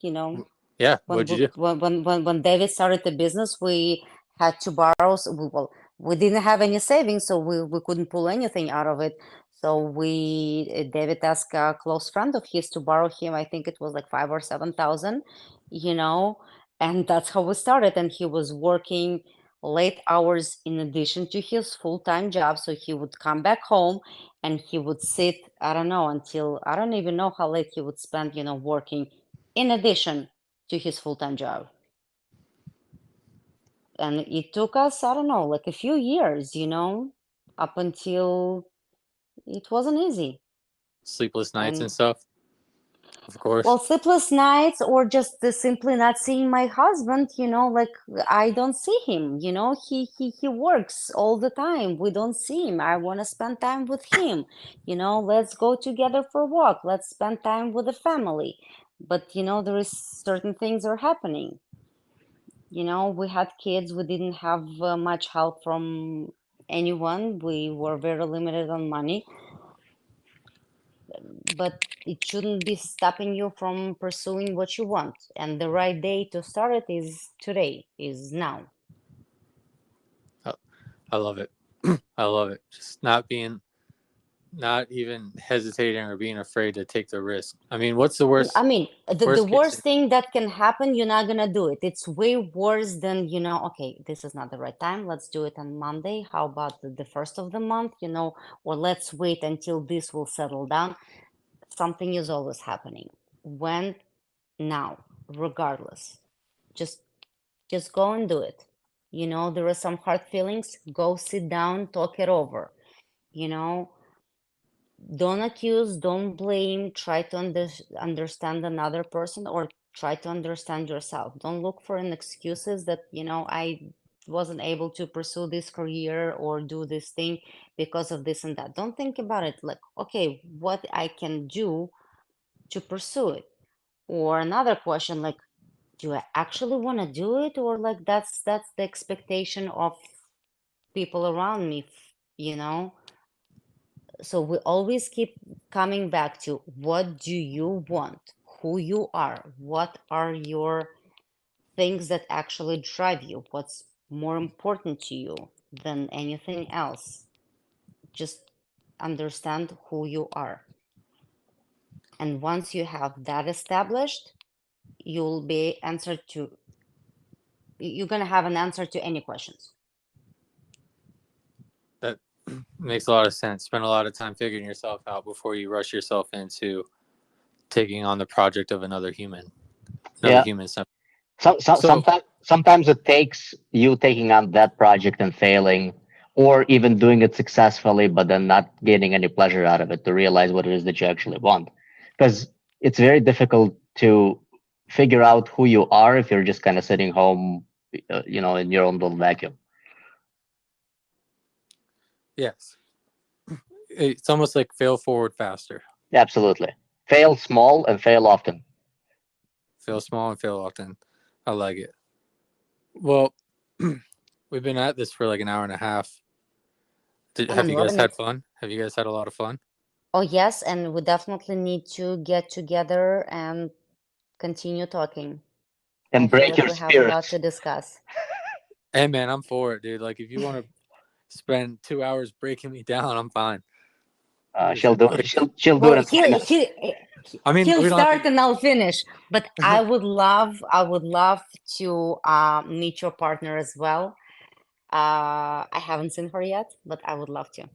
Yeah, when what'd you do? when David started the business, we had to borrow. Well, we didn't have any savings, so we couldn't pull anything out of it. So David asked a close friend of his to borrow him. I think it was like 5 or 7,000, you know, And that's how we started. And he was working late hours in addition to his full-time job. So he would come back home and he would sit, I don't know, until I don't even know how late he would spend, working in addition to his full-time job. And it took us, I don't know, like a few years, up until it wasn't easy. Sleepless nights and And stuff, of course. well, sleepless nights or just simply not seeing my husband, like I don't see him, he works all the time. We don't see him. I want to spend time with him, let's go together for a walk. Let's spend time with the family. But, there is certain things are happening. We had kids. We didn't have much help from anyone. We were very limited on money, but it shouldn't be stopping you from pursuing what you want. And the right day to start it is today, is now. I love it. I love it. Just not even hesitating or being afraid to take the risk. I mean, what's the I mean, the worst case worst thing that can happen, you're not gonna do it. It's way worse than, okay, this is not the right time. Let's do it on Monday. How about the first of the month, or let's wait until this will settle down. Something is always happening. When? Now, regardless. Just just go and do it. There are some hard feelings. Go sit down, talk it over. You know, don't accuse, don't blame, try to understand another person or try to understand yourself. Don't look for an excuses that, I wasn't able to pursue this career or do this thing because of this and that. Don't think about it like, okay, what I can do to pursue it. Or another question like, do I actually want to do it, or like that's the expectation of people around me, so we always keep coming back to what do you want, who you are, what are your things that actually drive you, what's more important to you than anything else. Just understand who you are, and once you have that established, you'll be answered to you're going to have an answer to any questions. that makes a lot of sense. Spend a lot of time figuring yourself out before you rush yourself into taking on the project of another human. Yeah. Human. Sometimes it takes you taking on that project and failing, or even doing it successfully, but then not getting any pleasure out of it to realize what it is that you actually want. Because it's very difficult to figure out who you are if you're just kind of sitting home, in your own little vacuum. Yes. It's almost like fail forward faster. Absolutely. Fail small and fail often. Fail small and fail often. I like it. Well, we've been at this for like an hour and a half. Have you guys had fun? Have you guys had a lot of fun? Oh, yes, and we definitely need to get together and continue talking. And I feel break like your we have a lot spirits. to discuss. Hey, man, I'm for it, dude. Like, if you want to spend 2 hours breaking me down, I'm fine. She'll do it. She'll do it Well, in 20 minutes. I mean, he'll we don't start have to... and I'll finish. But I would love to meet your partner as well. I haven't seen her yet, but I would love to.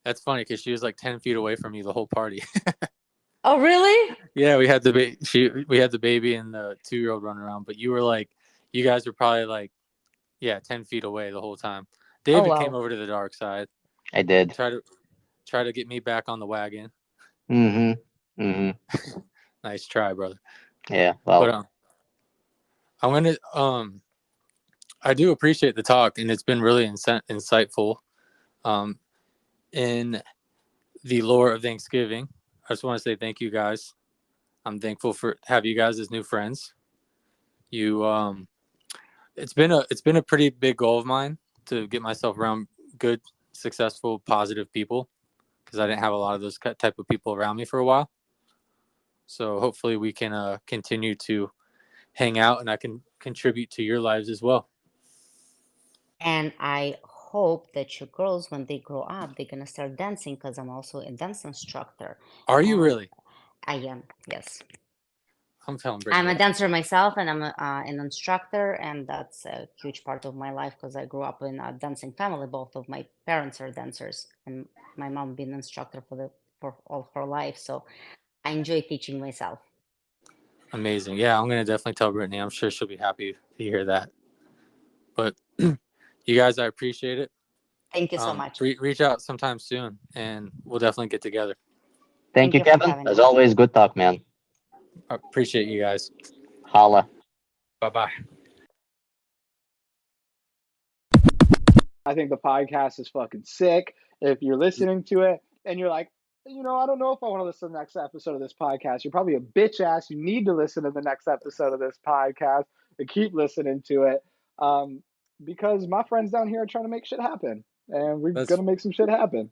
That's funny because she was like 10 feet away from me the whole party. Oh, really? Yeah, we had we had the baby and the 2-year-old running around, but you guys were probably like, 10 feet away the whole time. David wow. came over to the dark side. I did. Try to get me back on the wagon. Nice try, brother. Yeah. Well, But I'm gonna I do appreciate the talk, and it's been really insightful. In the lore of Thanksgiving, I just want to say thank you guys. I'm thankful for have you guys as new friends. You it's been a pretty big goal of mine to get myself around good, successful, positive people, because I didn't have a lot of those type of people around me for a while. So hopefully we can continue to hang out, and I can contribute to your lives as well. And I hope that your girls, when they grow up, they're gonna start dancing, because I'm also a dance instructor. Are you really? I am, yes. I'm telling I'm a Brittany. dancer myself, and I'm an instructor, and that's a huge part of my life because I grew up in a dancing family. Both of my parents are dancers, and my mom been an instructor for all her life. So I enjoy teaching myself. Amazing. Yeah, I'm gonna definitely tell Brittany. I'm sure she'll be happy to hear that. But you guys, I appreciate it. Thank you so much. Reach out sometime soon, and we'll definitely get together. Thank you, for Kevin. having As me. always, good talk, man. I appreciate you guys. Holla. Bye bye. I think the podcast is fucking sick. If you're listening to it and you're like, I don't know if I want to listen to the next episode of this podcast, you're probably a bitch ass. You need to listen to the next episode of this podcast and keep listening to it. Because my friends down here are trying to make shit happen. And we're going to make some shit happen.